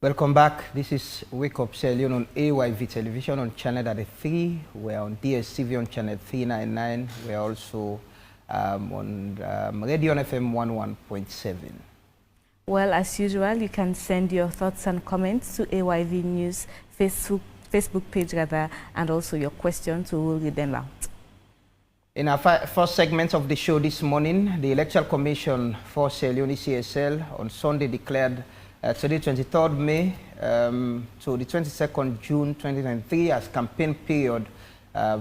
Welcome back. This is Wake Up Sierra Leone on AYV Television on channel 33. We're on DSTV on channel 399. We're also on Radio FM 11.7. Well, as usual, you can send your thoughts and comments to AYV News Facebook page and also your questions. We will read them out. In our first segment of the show this morning, the Electoral Commission for Sierra Leone CSL on Sunday declared today, 23rd May to the 22nd June 2023 as campaign period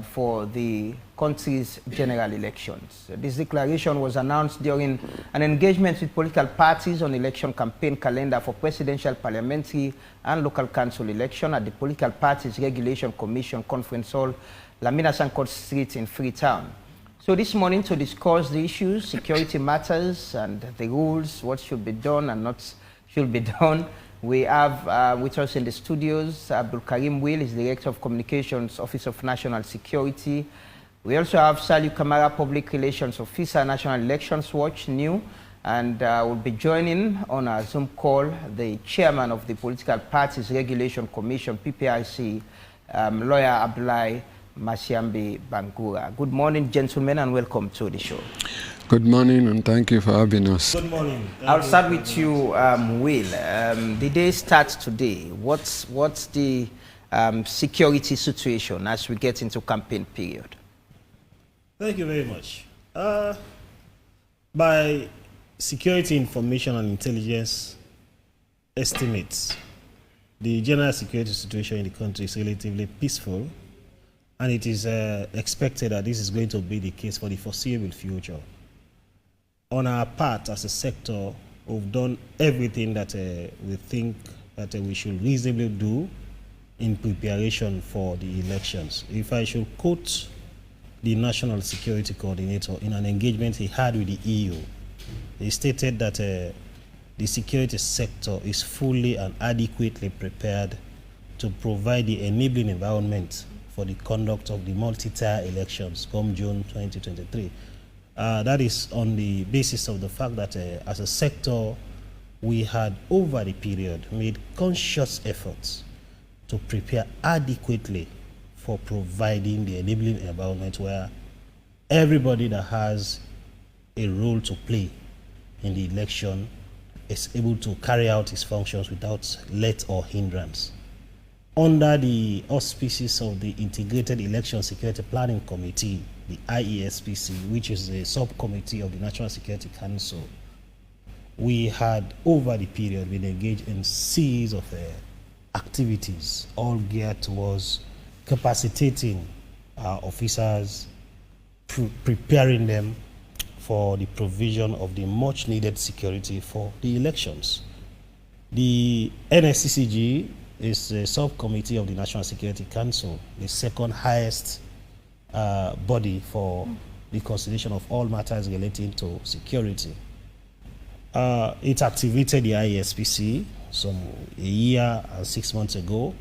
for the country's general elections. This declaration was announced during an engagement with political parties on election campaign calendar for presidential, parliamentary and local council election at the Political Parties Regulation Commission Conference Hall, Lamina Sankot Street in Freetown. So this morning, to discuss the issues, security matters and the rules, what should be done and not should be done, we have with us in the studios Abdul Karim Will, is Director of Communications, Office of National Security. We also have Saliu Kamara, Public Relations Officer, National Elections Watch, new, and will be joining on our Zoom call the Chairman of the Political Parties Regulation Commission, PPRC, Lawyer Abdullahi Masiambi Bangura. Good morning, gentlemen, and welcome to the show. Good morning, and thank you for having us. Good morning. I'll start with you, Will. The day starts today. What's the security situation as we get into campaign period? Thank you very much. By security information and intelligence estimates, the general security situation in the country is relatively peaceful, and it is expected that this is going to be the case for the foreseeable future. On our part as a sector, we've done everything that we think that we should reasonably do in preparation for the elections. If I should quote the National Security Coordinator in an engagement he had with the EU, he stated that the security sector is fully and adequately prepared to provide the enabling environment for the conduct of the multi-tier elections come June 2023. That is on the basis of the fact that as a sector, we had over the period made conscious efforts to prepare adequately for providing the enabling environment where everybody that has a role to play in the election is able to carry out its functions without let or hindrance. Under the auspices of the Integrated Election Security Planning Committee, the IESPC, which is a subcommittee of the National Security Council, we had over the period been engaged in a series of activities, all geared towards capacitating our officers, preparing them for the provision of the much needed security for the elections. The NSCCG is a subcommittee of the National Security Council, the second highest body for the consideration of all matters relating to security. It activated the IESPC a year and 6 months ago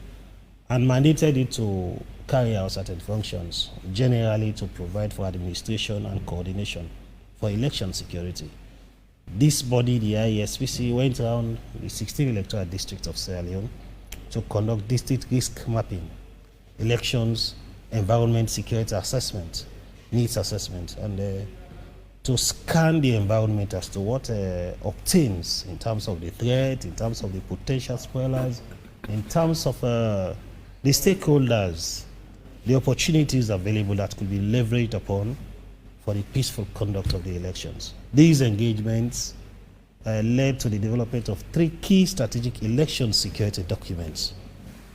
and mandated it to carry out certain functions, generally to provide for administration and coordination for election security. This body, the IESPC, went around the 16 electoral districts of Sierra Leone to conduct district risk mapping, elections, environment security assessment, needs assessment, and to scan the environment as to what obtains in terms of the threat, in terms of the potential spoilers, in terms of the stakeholders, the opportunities available that could be leveraged upon for the peaceful conduct of the elections. These engagements led to the development of 3 key strategic election security documents,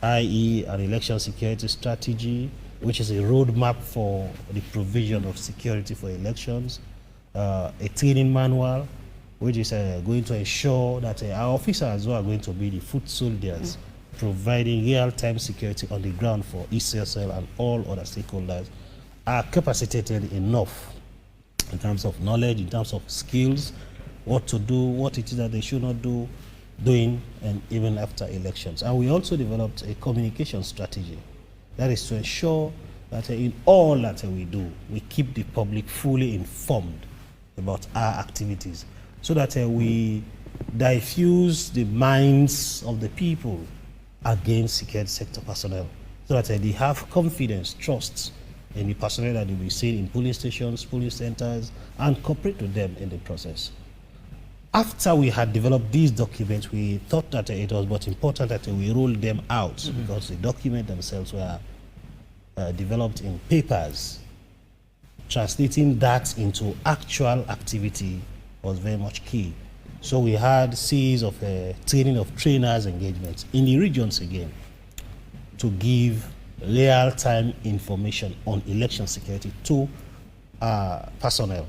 i.e. an election security strategy, which is a roadmap for the provision of security for elections, a training manual, which is going to ensure that our officers who are going to be the foot soldiers, providing real-time security on the ground for ECSL and all other stakeholders, are capacitated enough in terms of knowledge, in terms of skills, what to do, what it is that they should not do, doing, and even after elections. And we also developed a communication strategy that is to ensure that in all that we do, we keep the public fully informed about our activities so that we diffuse the minds of the people against security sector personnel, so that they have confidence, trust in the personnel that they will see in police stations, police centers, and cooperate with them in the process. After we had developed these documents, we thought that it was but important that we roll them out, because the documents themselves were developed in papers. Translating that into actual activity was very much key. So we had a series of training of trainers engagements in the regions again, to give real-time information on election security to personnel.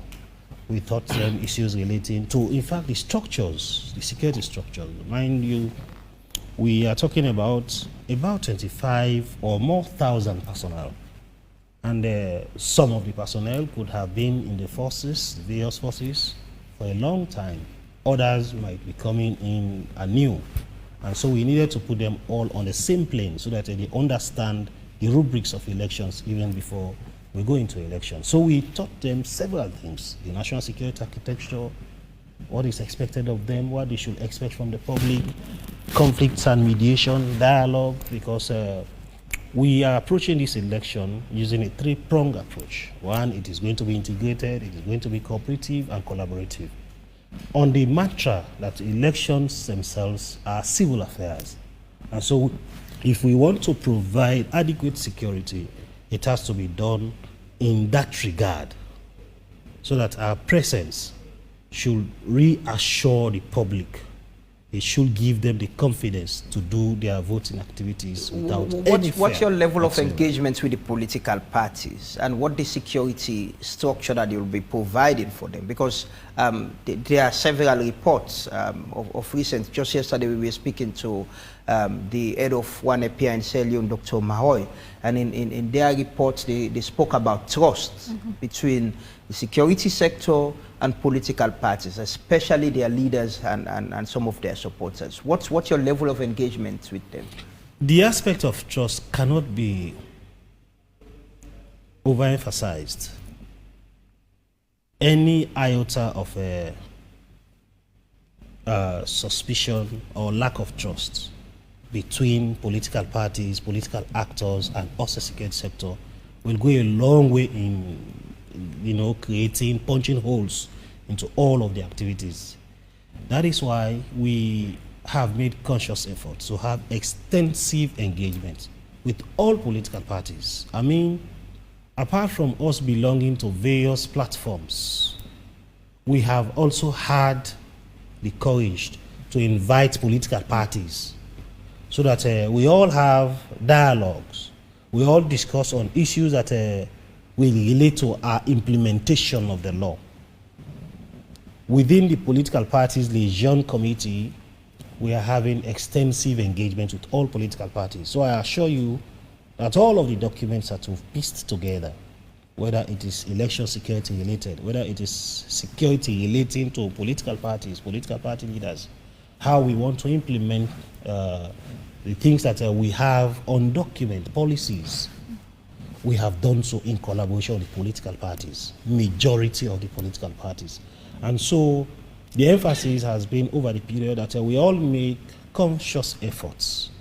We taught them issues relating to, in fact, the structures, the security structures. Mind you, we are talking about 25 or more thousand personnel. And some of the personnel could have been in the forces, the various forces, for a long time. Others might be coming in anew. And so we needed to put them all on the same plane, so that they understand the rubrics of elections even before we go into elections. So we taught them several things: the national security architecture, what is expected of them, what they should expect from the public, conflicts and mediation, dialogue, because we are approaching this election using a three-pronged approach. One, it is going to be integrated, it is going to be cooperative and collaborative, on the mantra that elections themselves are civil affairs. And so if we want to provide adequate security, it has to be done in that regard, so that our presence should reassure the public. It should give them the confidence to do their voting activities without any fear. What's your level of whatsoever. engagement with the political parties, and what the security structure that you will be providing for them? Because there are several reports of recent. Just yesterday we were speaking to the head of one API in Sierra Leone, Dr. Mahoy, and in their reports they spoke about trust between the security sector and political parties, especially their leaders and some of their supporters. What's your level of engagement with them? The aspect of trust cannot be overemphasized. Any iota of suspicion or lack of trust between political parties, political actors, and us, the security sector, will go a long way in, creating, punching holes into all of the activities. That is why we have made conscious efforts to have extensive engagement with all political parties. I mean, apart from us belonging to various platforms, we have also had the courage to invite political parties, so that we all have dialogues. We all discuss on issues that will relate to our implementation of the law. Within the political parties liaison committee, we are having extensive engagement with all political parties. So I assure you that all of the documents that we've pieced together, whether it is election security related, whether it is security relating to political parties, political party leaders, how we want to implement the things that we have on document, policies, we have done so in collaboration with the political parties, majority of the political parties. And so the emphasis has been over the period that we all make conscious efforts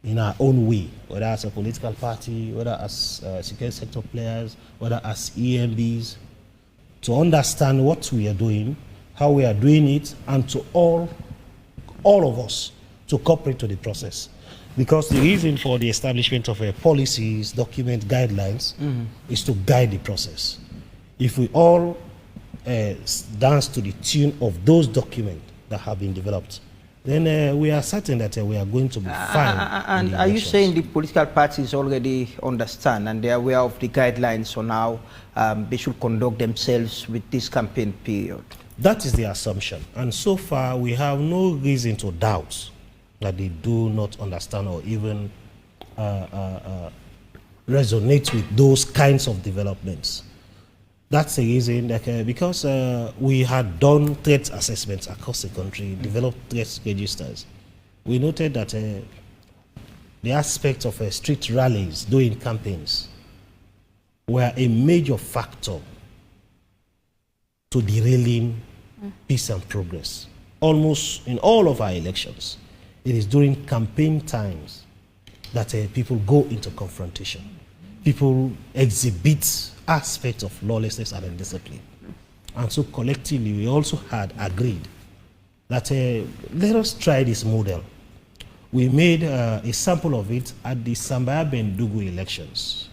in our own way, whether as a political party, whether as security sector players, whether as EMBs, to understand what we are doing, how we are doing it, and to all of us to cooperate to the process. Because the reason for the establishment of policies, document, guidelines is to guide the process. If we all dance to the tune of those documents that have been developed, then we are certain that we are going to be fine. And are you saying the political parties already understand and they are aware of the guidelines on how they should conduct themselves with this campaign period? That is the assumption. And so far, we have no reason to doubt that they do not understand or even resonate with those kinds of developments. That's the reason that because we had done threat assessments across the country, developed threat registers, we noted that the aspect of street rallies during campaigns were a major factor to derailing peace and progress. almost in all of our elections, it is during campaign times that people go into confrontation. People exhibit aspects of lawlessness and indiscipline. And so collectively, we also had agreed that let us try this model. We made a sample of it at the Sambaya Bendugu elections.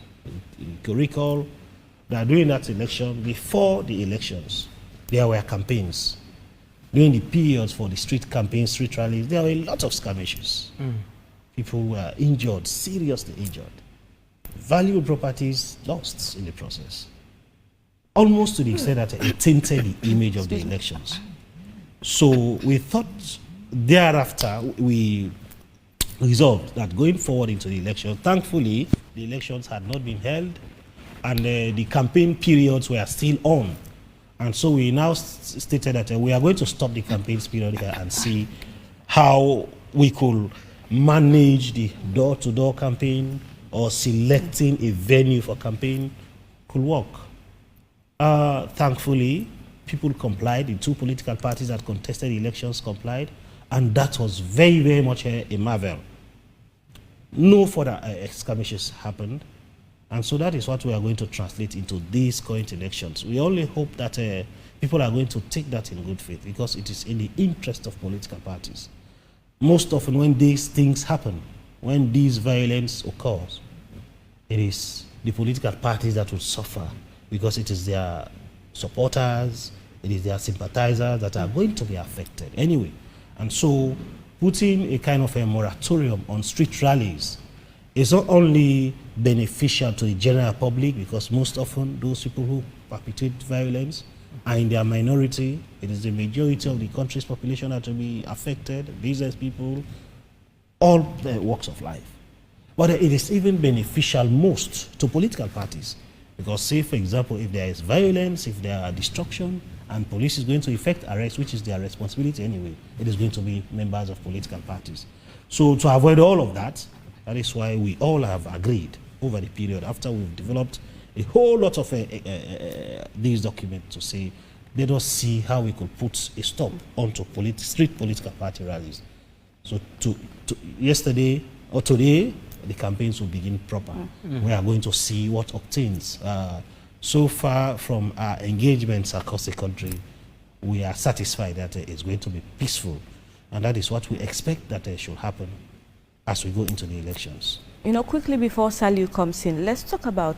You can recall that during that election, before the elections, there were campaigns. During the periods for the street campaigns, street rallies, there were a lot of skirmishes. People were injured, seriously injured. Valuable properties lost in the process. Almost to the extent that it tainted the image of the elections. So we thought thereafter, we resolved that going forward into the election, thankfully, the elections had not been held and the campaign periods were still on. And so we now stated that we are going to stop the campaigns period here and see how we could manage the door-to-door campaign or selecting a venue for campaign could work. Thankfully, people complied. The two political parties that contested the elections complied, and that was very, very much a marvel. No further skirmishes happened, and so that is what we are going to translate into these current elections. We only hope that people are going to take that in good faith, because it is in the interest of political parties. Most often when these things happen, when these violence occurs, it is the political parties that will suffer, because it is their supporters, it is their sympathizers that are going to be affected anyway. And so putting a kind of a moratorium on street rallies is not only beneficial to the general public, because most often those people who perpetrate violence are in their minority. It is the majority of the country's population that will be affected, business people, all walks of life. But it is even beneficial most to political parties, because say, for example, if there is violence, if there are destruction, and police is going to effect arrest, which is their responsibility anyway, it is going to be members of political parties. So to avoid all of that, that is why we all have agreed over the period, after we've developed a whole lot of these documents, to say, let us see how we could put a stop onto street political party rallies. So yesterday or today, the campaigns will begin proper. We are going to see what obtains. So far from our engagements across the country, we are satisfied that it's going to be peaceful. And that is what we expect that should happen as we go into the elections. You know, quickly before Saliu comes in, let's talk about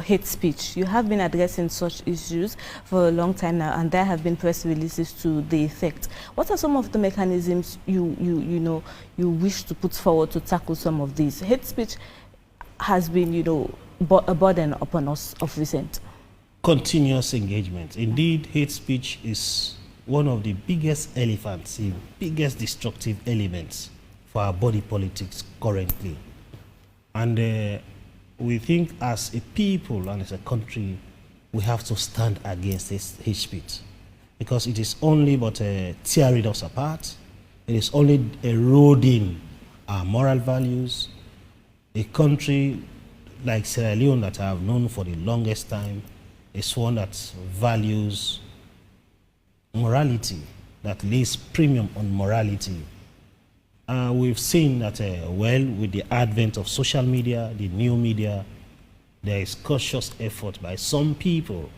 hate speech. You have been addressing such issues for a long time now, and there have been press releases to the effect. What are some of the mechanisms you wish to put forward to tackle some of these? Hate speech has been, a burden upon us of recent. Continuous engagement. Indeed, hate speech is one of the biggest elephants, the biggest destructive elements for our body politics currently. And we think as a people and as a country, we have to stand against this hate speech, because it is only but tearing us apart. It is only eroding our moral values. A country like Sierra Leone, that I have known for the longest time, is one that values morality, that lays premium on morality. We've seen that, well, with the advent of social media, the new media, there is cautious effort by some people.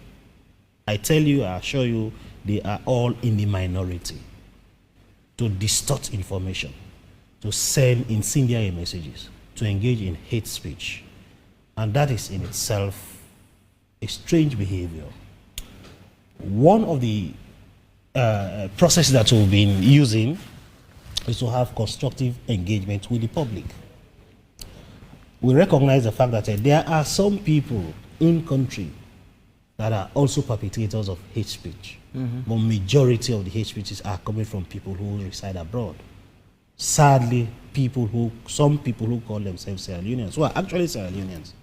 I tell you, I assure you, they are all in the minority, to distort information, to send incendiary messages, to engage in hate speech. And that is in itself a strange behavior. One of the processes that we've been using is to have constructive engagement with the public. We recognize the fact that there are some people in country that are also perpetrators of hate speech. But majority of the hate speeches are coming from people who reside abroad. Sadly, some people who call themselves Sierra Leoneans, who are actually Sierra Leoneans,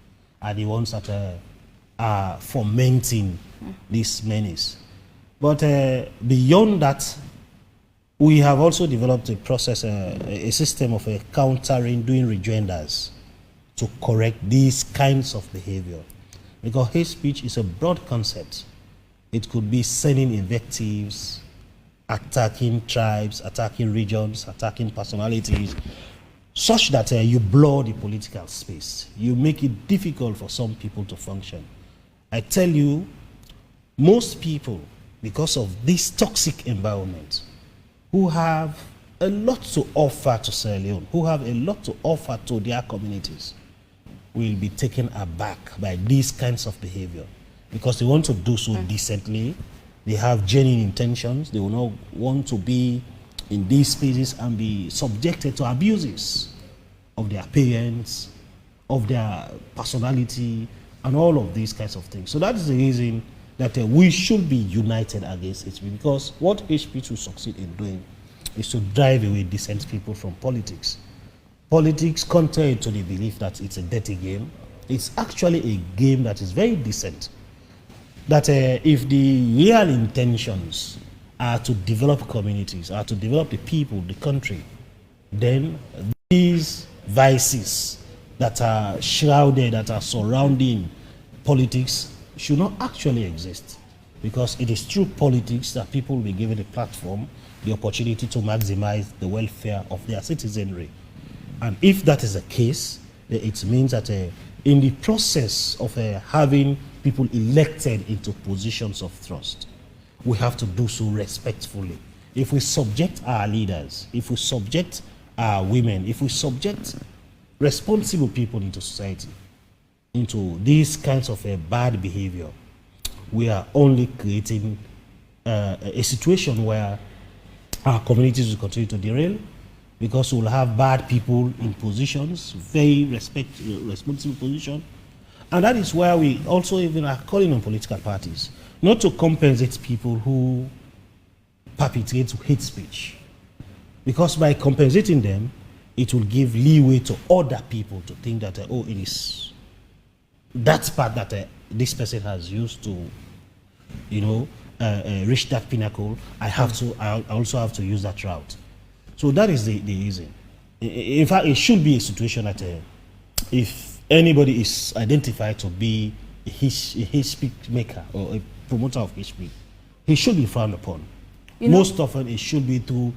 are the ones that are fomenting this menace. But beyond that, we have also developed a process, a system of countering, doing rejoinders to correct these kinds of behavior. Because hate speech is a broad concept. It could be sending invectives, attacking tribes, attacking regions, attacking personalities, such that you blur the political space. You make it difficult for some people to function. I tell you, most people, because of this toxic environment, who have a lot to offer to Sierra Leone, who have a lot to offer to their communities, will be taken aback by these kinds of behavior, because they want to do so decently. They have genuine intentions. They will not want to be in these spaces and be subjected to abuses of their parents, of their personality, and all of these kinds of things. So that is the reason that we should be united against HB, because what HB should succeed in doing is to drive away decent people from politics. Politics, contrary to the belief that it's a dirty game, it's actually a game that is very decent. That if the real intentions are to develop communities, are to develop the people, the country, then these vices that are shrouded, that are surrounding politics should not actually exist. Because it is through politics that people will be given a platform, the opportunity to maximize the welfare of their citizenry. And if that is the case, it means that in the process of having people elected into positions of trust, we have to do so respectfully. If we subject our leaders, if we subject our women, if we subject responsible people into society, into these kinds of bad behavior, we are only creating a situation where our communities will continue to derail, because we'll have bad people in positions, very responsible position. And that is why we also even are calling on political parties not to compensate people who perpetrate hate speech. Because by compensating them, it will give leeway to other people to think that, oh, it is that part that this person has used to, reach that pinnacle. I also have to use that route. So that is the reason. In fact, it should be a situation that if anybody is identified to be a hate speech maker or a promoter of hate speech, he should be frowned upon. Most often, it should be through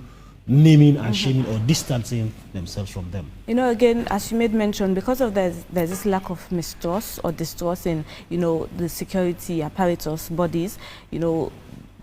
naming and shaming or distancing themselves from them. Again, as you made mention, because of there's this lack of mistrust or distrust in, the security apparatus bodies,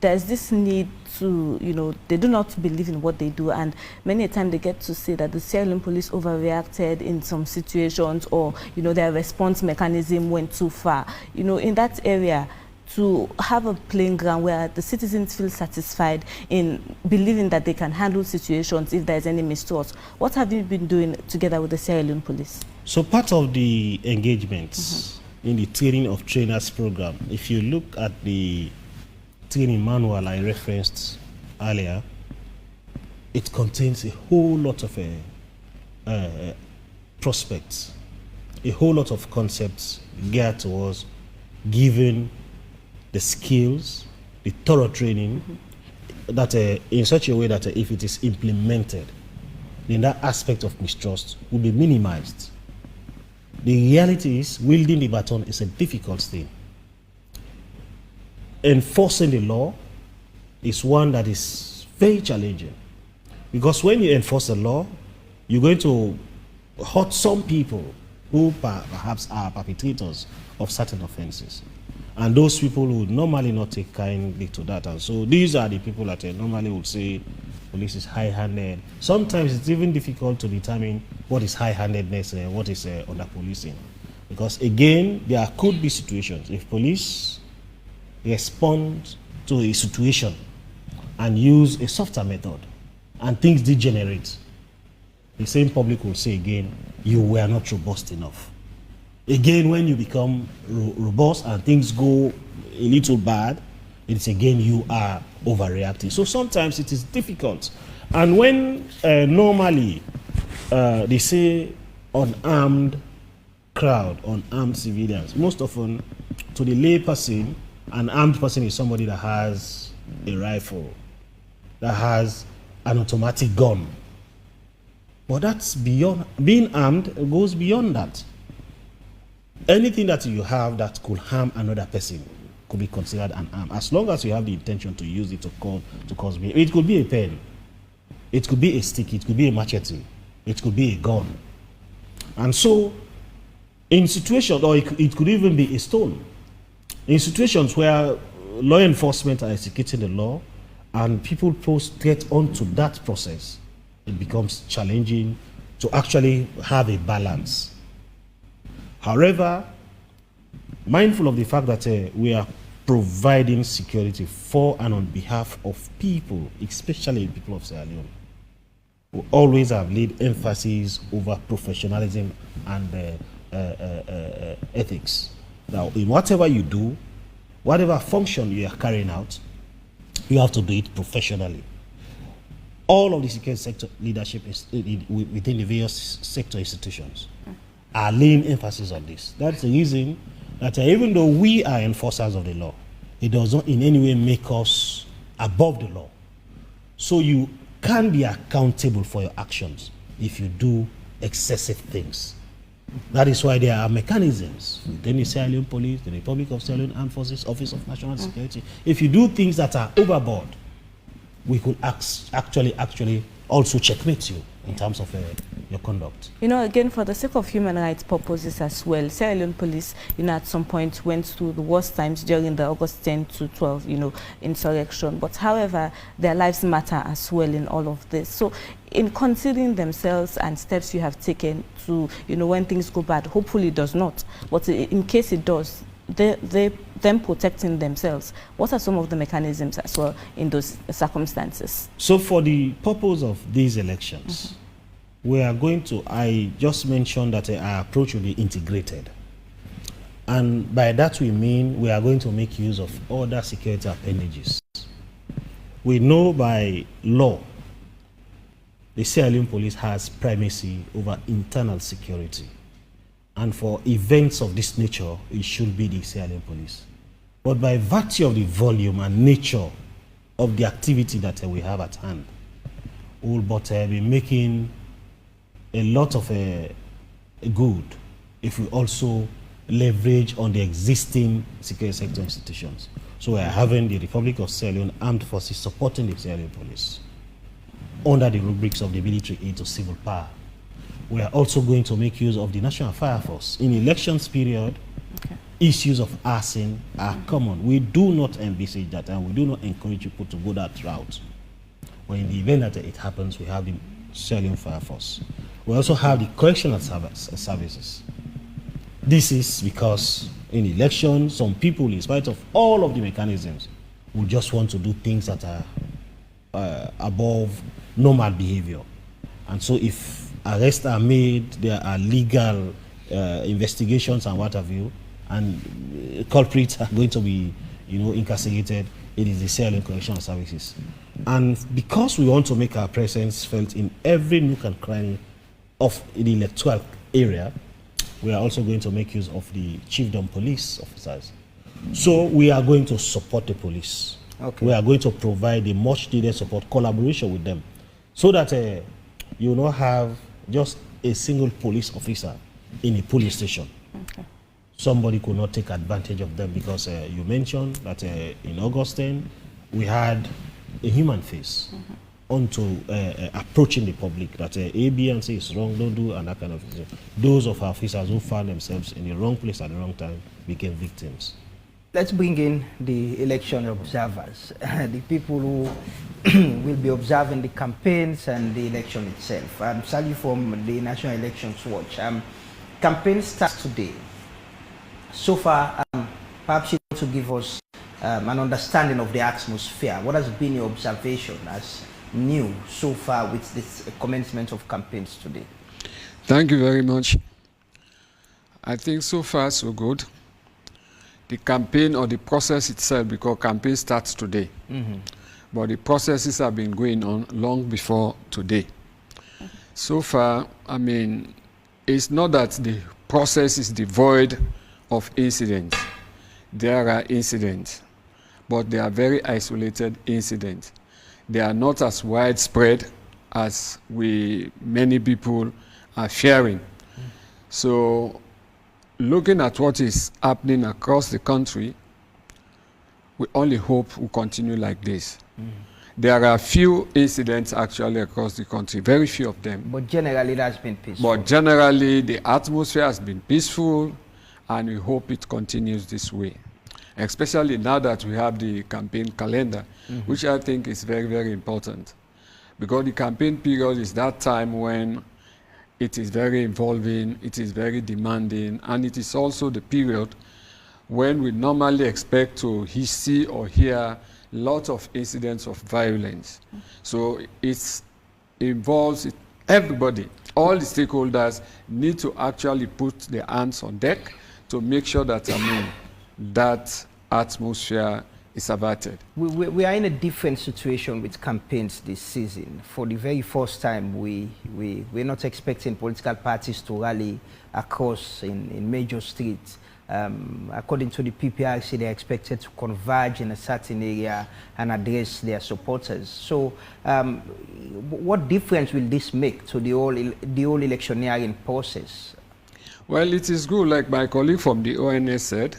there's this need to, they do not believe in what they do, and many a time they get to say that the Sierra Leone police overreacted in some situations, or, their response mechanism went too far. In that area, to have a playing ground where the citizens feel satisfied in believing that they can handle situations if there's any mistrust. What have you been doing together with the Sierra Leone police? So part of the engagements in the training of trainers program, if you look at the training manual I referenced earlier, it contains a whole lot of prospects, a whole lot of concepts geared towards giving the skills, the thorough training, that in such a way that if it is implemented, then that aspect of mistrust will be minimized. The reality is, wielding the baton is a difficult thing. Enforcing the law is one that is very challenging, because when you enforce the law, you're going to hurt some people who perhaps are perpetrators of certain offenses. And those people would normally not take kindly to that. And so these are the people that normally would say police is high-handed. Sometimes it's even difficult to determine what is high-handedness and what is under-policing. Because again, there could be situations. If police respond to a situation and use a softer method and things degenerate, the same public will say again, you were not robust enough. Again, when you become robust and things go a little bad, it's again you are overreacting. So sometimes it is difficult. And when normally they say unarmed crowd, unarmed civilians, most often to the lay person, an armed person is somebody that has a rifle, that has an automatic gun. But that's beyond, being armed goes beyond that. Anything that you have that could harm another person could be considered an arm, as long as you have the intention to use it to cause harm. It could be a pen, it could be a stick, it could be a machete, it could be a gun. And so, in situations, or it could even be a stone, in situations where law enforcement are executing the law and people get onto that process, it becomes challenging to actually have a balance. However, mindful of the fact that we are providing security for and on behalf of people, especially people of Sierra Leone, we always have laid emphasis over professionalism and ethics. Now, in whatever you do, whatever function you are carrying out, you have to do it professionally. All of the security sector leadership within the various sector institutions are laying emphasis on this. That's the reason that even though we are enforcers of the law, it does not in any way make us above the law. So you can be accountable for your actions if you do excessive things. That is why there are mechanisms within the Sierra Leone Police, the Republic of Sierra Leone Armed Forces, Office of National Security. If you do things that are overboard, we could actually also checkmate you in terms of your conduct. You know, again, for the sake of human rights purposes as well, Sierra Leone Police, you know, at some point went through the worst times during the August 10 to 12, you know, insurrection. But however, their lives matter as well in all of this. So in considering themselves and steps you have taken to, you know, when things go bad, hopefully it does not, but in case it does, them protecting themselves, what are some of the mechanisms as well in those circumstances? So for the purpose of these elections, we are going to, I just mentioned that our approach will be integrated. And by that we mean we are going to make use of other security appendages. We know by law, the Sierra Leone Police has primacy over internal security. And for events of this nature, it should be the Sierra Leone Police. But by virtue of the volume and nature of the activity that we have at hand, we will be making a lot of good if we also leverage on the existing security sector institutions. So we are having the Republic of Sierra Leone Armed Forces supporting the Sierra Leone Police under the rubrics of the military aid to civil power. We are also going to make use of the National Fire Force. In elections period, issues of arson are common. We do not envisage that, and we do not encourage people to go that route. But in the event that it happens, we have the Sierra Leone Fire Force. We also have the correctional services. This is because in elections, some people, in spite of all of the mechanisms, will just want to do things that are above normal behavior. And so if arrests are made, there are legal investigations and what have you, and culprits are going to be, you know, incarcerated, it is the Sierra Leone Correctional Services. And because we want to make our presence felt in every nook and cranny of the electoral area, we are also going to make use of the chiefdom police officers. So we are going to support the police. Okay. We are going to provide the much needed support, collaboration with them, so that you will not have just a single police officer in a police station. Okay. Somebody could not take advantage of them because you mentioned that in August 10, we had a human face onto approaching the public, that A, B, and C is wrong, don't do, and that kind of thing. Those of our officers who found themselves in the wrong place at the wrong time became victims. Let's bring in the election observers, the people who will be observing the campaigns and the election itself. Sally from the National Elections Watch. Campaign starts today. So far, perhaps you want to give us an understanding of the atmosphere. What has been your observation as new so far with this commencement of campaigns today? Thank you very much. I think so far so good. The campaign or the process itself, because campaign starts today, but the processes have been going on long before today. So far, I mean, it's not that the process is devoid of incidents. There are incidents, but they are very isolated incidents. They are not as widespread as many people are fearing. So looking at what is happening across the country, we only hope will continue like this. There are few incidents actually across the country, very few of them. But generally, that's been peaceful. But generally, the atmosphere has been peaceful, and we hope it continues this way. Especially now that we have the campaign calendar, which I think is very, very important. Because the campaign period is that time when it is very involving, it is very demanding, and it is also the period when we normally expect to see or hear lots of incidents of violence. So it involves everybody. All the stakeholders need to actually put their hands on deck to make sure that, that atmosphere is averted. We are in a different situation with campaigns this season. For the very first time, we're not expecting political parties to rally across in major streets. According to the PPRC, they're expected to converge in a certain area and address their supporters. So what difference will this make to the whole electioneering process? Well, it is good, like my colleague from the ONS said.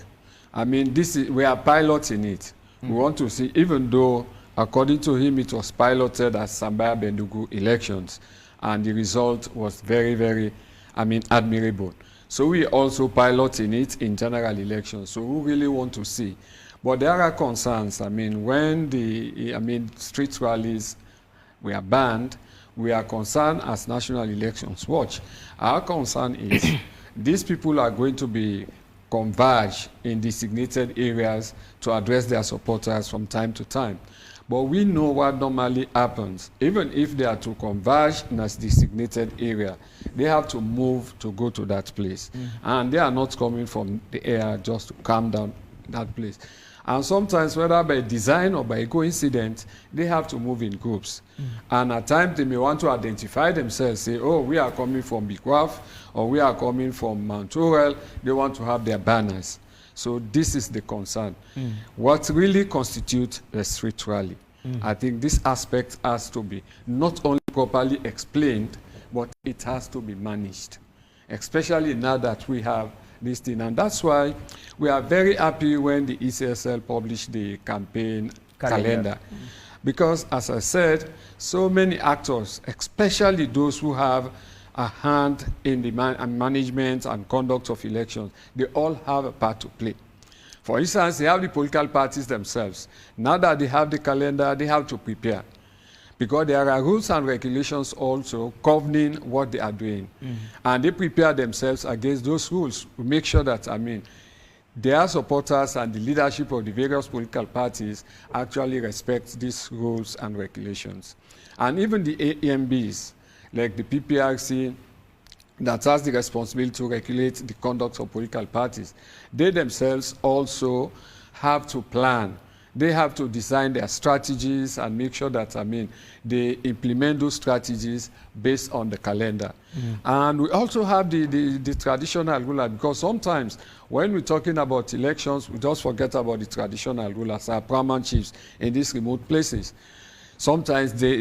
We are piloting it. We want to see, even though, according to him, it was piloted as Sambaya Bendugu elections, and the result was very, very, admirable. So we also piloting it in general elections. So we really want to see. But there are concerns. When the street rallies were banned, we are concerned as National Elections Watch. Our concern is these people are going to be converged in designated areas to address their supporters from time to time. But we know what normally happens. Even if they are to converge in a designated area, they have to move to go to that place. And they are not coming from the air just to calm down that place. And sometimes, whether by design or by coincidence, they have to move in groups. And at times, they may want to identify themselves, say, oh, we are coming from Bikwaf, or we are coming from Mount Orel. They want to have their banners. So this is the concern. What really constitutes a street rally? I think this aspect has to be not only properly explained, but it has to be managed, especially now that we have this thing. And that's why we are very happy when the ECSL published the campaign calendar. Because, as I said, so many actors, especially those who have a hand in the management and conduct of elections, they all have a part to play. For instance, they have the political parties themselves. Now that they have the calendar, they have to prepare. Because there are rules and regulations also governing what they are doing. And they prepare themselves against those rules to make sure that, their supporters and the leadership of the various political parties actually respect these rules and regulations. And even the AMBs, like the PPRC, that has the responsibility to regulate the conduct of political parties, they themselves also have to plan. They have to design their strategies and make sure that, they implement those strategies based on the calendar. And we also have the traditional ruler, because sometimes when we're talking about elections, we just forget about the traditional rulers, our paramount chiefs in these remote places. Sometimes they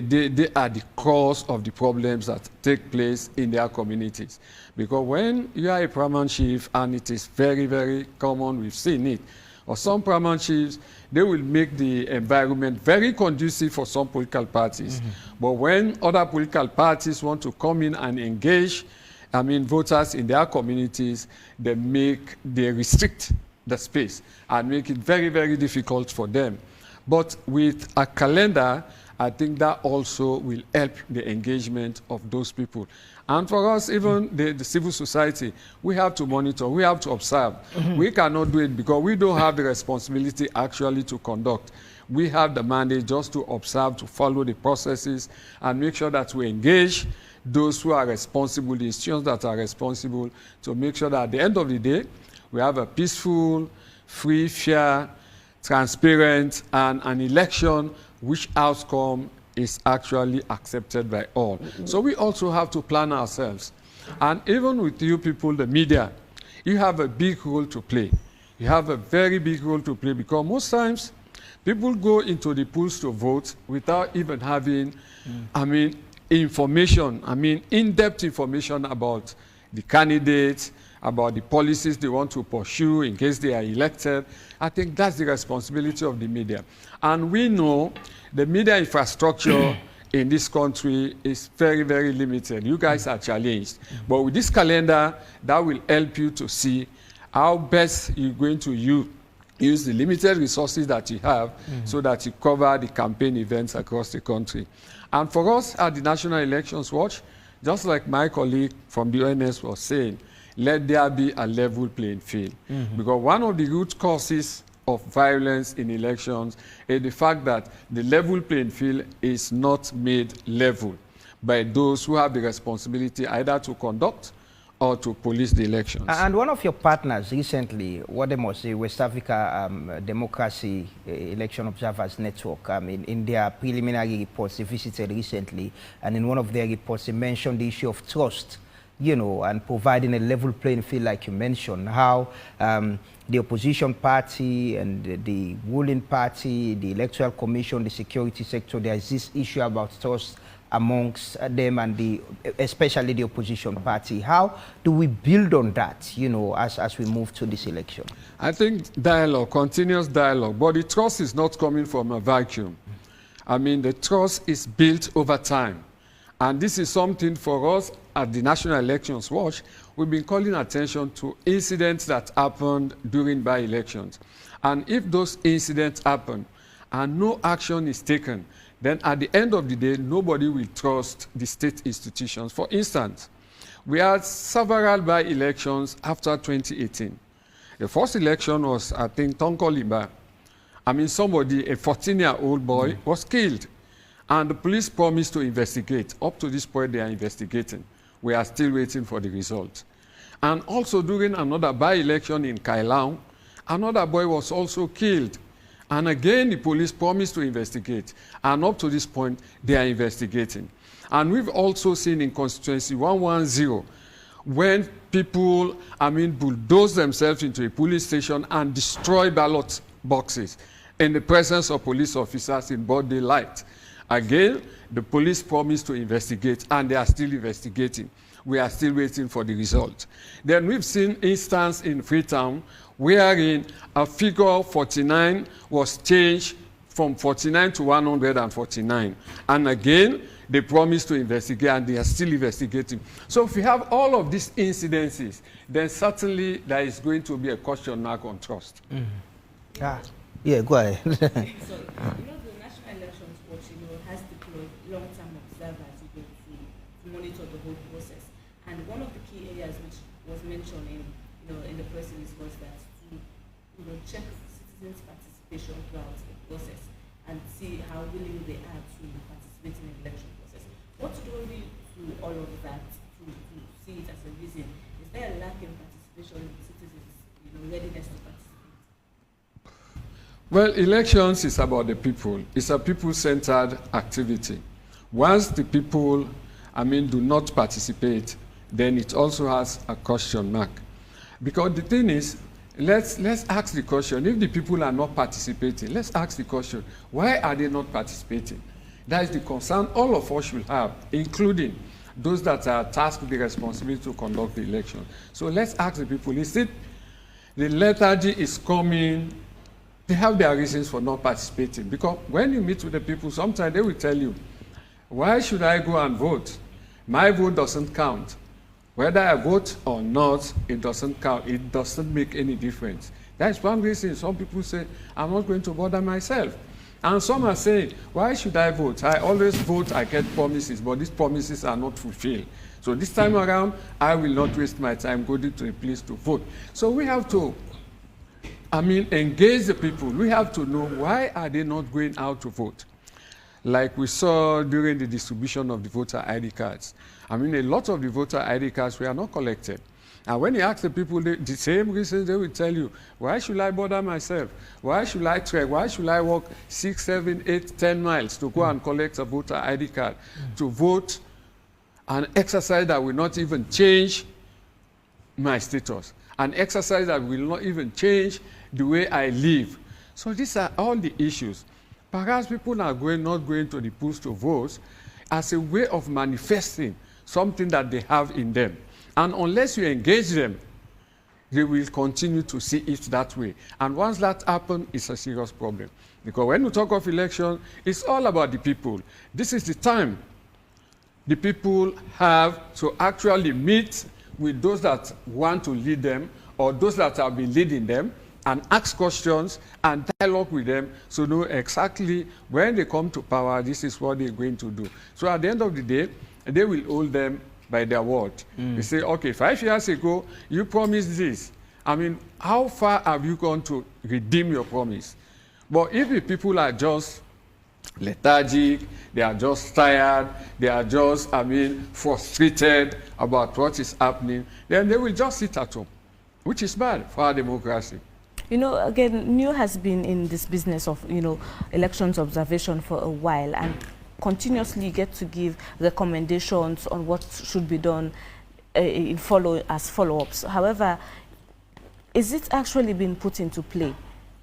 are the cause of the problems that take place in their communities. Because when you are a paramount chief, and it is very, very common, we've seen it, or some paramount chiefs, they will make the environment very conducive for some political parties. But when other political parties want to come in and engage, voters in their communities, they restrict the space and make it very, very difficult for them. But with a calendar, I think that also will help the engagement of those people. And for us, even the civil society, we have to monitor, we have to observe. We cannot do it because we don't have the responsibility actually to conduct. We have the mandate just to observe, to follow the processes, and make sure that we engage those who are responsible, the institutions that are responsible, to make sure that at the end of the day, we have a peaceful, free, fair, transparent, and an election which outcome is actually accepted by all. So we also have to plan ourselves. And even with you people, the media, you have a big role to play. You have a very big role to play, because most times people go into the polls to vote without even having, information, in-depth information about the candidates about the policies they want to pursue in case they are elected. I think that's the responsibility of the media. And we know the media infrastructure in this country is very, very limited. You guys are challenged. But with this calendar, that will help you to see how best you're going to use the limited resources that you have so that you cover the campaign events across the country. And for us at the National Elections Watch, just like my colleague from the ONS was saying, let there be a level playing field. Because one of the root causes of violence in elections is the fact that the level playing field is not made level by those who have the responsibility either to conduct or to police the elections. And one of your partners recently, what they must say, West Africa Democracy Election Observers Network, in their preliminary reports they visited recently, and in one of their reports they mentioned the issue of trust, you know, and providing a level playing field like you mentioned, how the opposition party and the ruling party, the electoral commission, the security sector, there is this issue about trust amongst them and especially the opposition party. How do we build on that, you know, as we move to this election? I think dialogue, continuous dialogue, but the trust is not coming from a vacuum. I mean, the trust is built over time. And this is something for us at the National Elections Watch. We've been calling attention to incidents that happened during by-elections. And if those incidents happen and no action is taken, then at the end of the day, nobody will trust the state institutions. For instance, we had several by-elections after 2018. The first election was, I think, Tonko Liba. I mean, somebody, a 14-year-old boy, was killed. And the police promised to investigate. Up to this point, they are investigating. We are still waiting for the results. And also during another by-election in Kailang, another boy was also killed. And again, the police promised to investigate. And up to this point, they are investigating. And we've also seen in constituency 110, when people, bulldoze themselves into a police station and destroy ballot boxes in the presence of police officers in broad daylight. Again, the police promised to investigate, and they are still investigating. We are still waiting for the result. Then we've seen instance in Freetown wherein a figure 49 was changed from 49 to 149. And again, they promised to investigate, and they are still investigating. So if we have all of these incidences, then certainly there is going to be a question mark on trust. Yeah, go ahead. So, the National Elections Watch, has deployed long-term observers to monitor the whole process. And one of the key areas which was mentioned in the press release was that to check citizens' participation throughout the process and see how willing they are to participate in the election process. What do we do all of that to see it as a reason? Is there a lack in participation of citizens, readiness to participate? Well, elections is about the people. It's a people-centered activity. Once the people, do not participate, then it also has a question mark. Because the thing is, let's ask the question, if the people are not participating, let's ask the question, why are they not participating? That is the concern all of us should have, including those that are tasked with the responsibility to conduct the election. So let's ask the people, is it the lethargy is coming? They have their reasons for not participating. Because when you meet with the people, sometimes they will tell you, why should I go and vote? My vote doesn't count. Whether I vote or not, it doesn't count. It doesn't make any difference. That's one reason some people say, I'm not going to bother myself. And some are saying, why should I vote? I always vote, I get promises, but these promises are not fulfilled. So this time around, I will not waste my time going to a place to vote. So we have to engage the people. We have to know, why are they not going out to vote? Like we saw during the distribution of the voter ID cards. A lot of the voter ID cards were not collected. And when you ask the people the same reasons, they will tell you, why should I bother myself? Why should I trek? Why should I walk 6, 7, 8, 10 miles to go and collect a voter ID card to vote, an exercise that will not even change my status, an exercise that will not even change the way I live? So these are all the issues. Perhaps people are not going to the polls to vote as a way of manifesting something that they have in them. And unless you engage them they will continue to see it that way. And once that happens, it's a serious problem. Because when we talk of election, it's all about the people. This is the time the people have to actually meet with those that want to lead them or those that have been leading them and ask questions and dialogue with them so know exactly when they come to power, this is what they're going to do. So at the end of the day, they will hold them by their word. They say, okay, 5 years ago, you promised this. I mean, how far have you gone to redeem your promise? But if the people are just lethargic, they are just tired, they are just, frustrated about what is happening, then they will just sit at home, which is bad for our democracy. You know, again, NEW has been in this business of, elections observation for a while, and continuously get to give recommendations on what should be done as follow-ups. However, is it actually being put into play,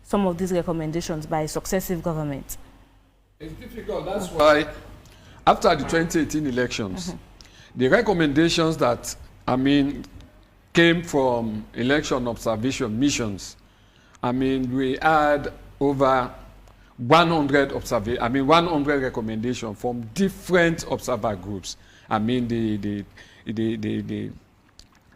some of these recommendations by successive governments? It's difficult. That's why after the 2018 elections, the recommendations that, came from election observation missions, we had over 100 recommendations from different observer groups. The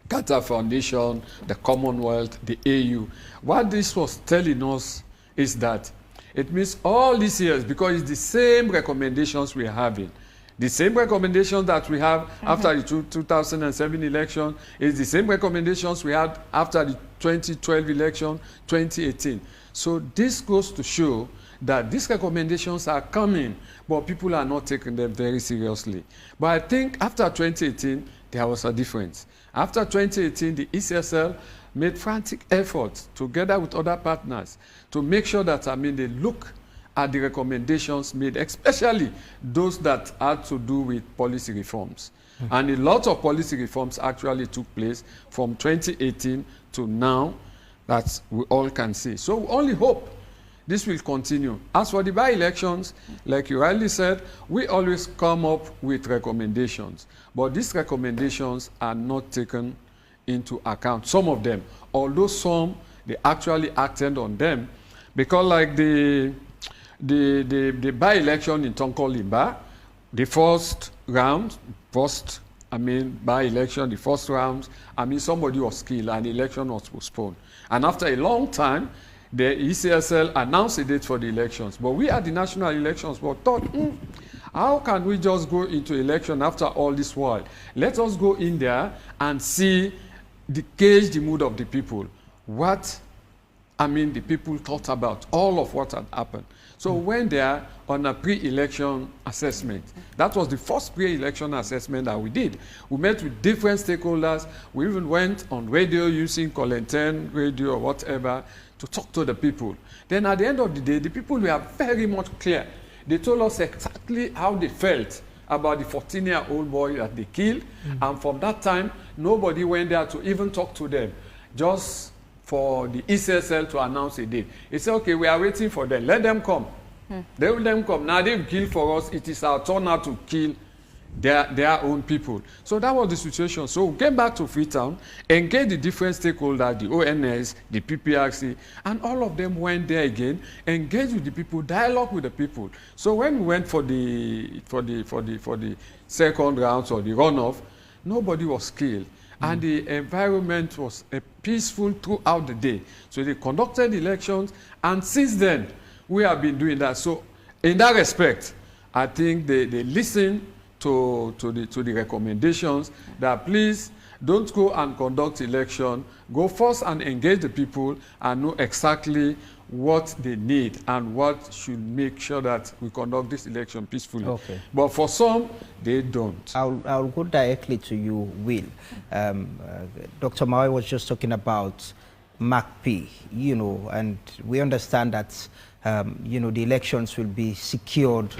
Qatar Foundation, the Commonwealth, the AU. What this was telling us is that it means all these years, because it's the same recommendations we're having. The same recommendations that we have after the 2007 election is the same recommendations we had after the 2012 election, 2018. So this goes to show that these recommendations are coming, but people are not taking them very seriously. But I think after 2018, there was a difference. After 2018, the ECSL made frantic efforts together with other partners to make sure that, they look at the recommendations made, especially those that had to do with policy reforms. And a lot of policy reforms actually took place from 2018 to now that we all can see. So we only hope this will continue. As for the by-elections, like you rightly said, we always come up with recommendations. But these recommendations are not taken into account, some of them. Although some, they actually acted on them. Because like the by-election in Tonko-Limba, the first round, by-election, the first round, somebody was killed and the election was postponed. And after a long time, the ECSL announced a date for the elections. But we at the national elections were thought, how can we just go into election after all this while? Let us go in there and gauge the mood of the people. What, the people thought about all of what had happened. So when they are on a pre-election assessment, that was the first pre-election assessment that we did. We met with different stakeholders. We even went on radio using Colenten radio or whatever to talk to the people. Then at the end of the day, the people were very much clear. They told us exactly how they felt about the 14-year-old boy that they killed. And from that time, nobody went there to even talk to them, just for the ECSL to announce a date. They said, okay, we are waiting for them. Let them come. They will then come. Now they've killed for us. It is our turn now to kill their own people. So that was the situation. So we came back to Freetown, engaged the different stakeholders, the ONS, the PPRC, and all of them went there again, engaged with the people, dialogue with the people. So when we went for the second round or the runoff, nobody was killed. And the environment was peaceful throughout the day. So they conducted elections, and since then, we have been doing that. So in that respect, I think they listen to the recommendations that please don't go and conduct election. Go first and engage the people and know exactly what they need and what should make sure that we conduct this election peacefully. Okay. But for some, they don't. I'll go directly to you, Will. Dr. Maui was just talking about MACP, and we understand that, the elections will be secured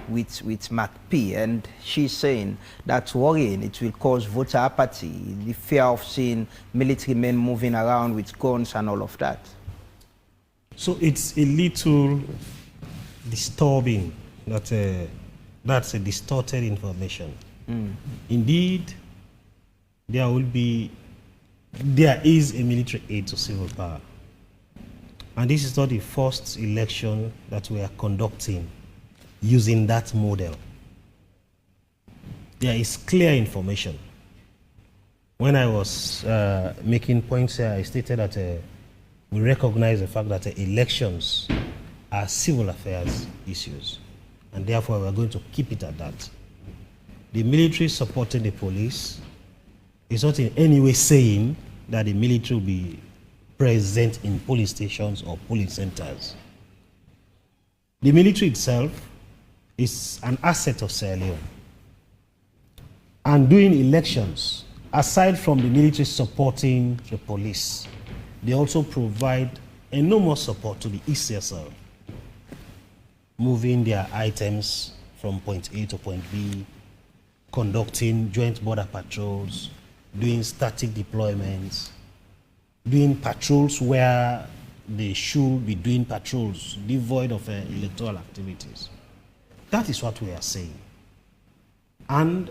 with MACP, and she's saying that's worrying. It will cause voter apathy, the fear of seeing military men moving around with guns and all of that. So it's a little disturbing that that's a distorted information. Indeed, there will be there is a military aid to civil power. And this is not the first election that we are conducting using that model. There is clear information. When I was making points here, I stated that we recognize the fact that elections are civil affairs issues, and therefore we are going to keep it at that. The military supporting the police is not in any way saying that the military will be present in police stations or police centers. The military itself is an asset of Sierra Leone. And during elections, aside from the military supporting the police, they also provide enormous support to the ECSL, moving their items from point A to point B, conducting joint border patrols, doing static deployments, doing patrols where they should be doing patrols devoid of electoral activities. That is what we are saying. And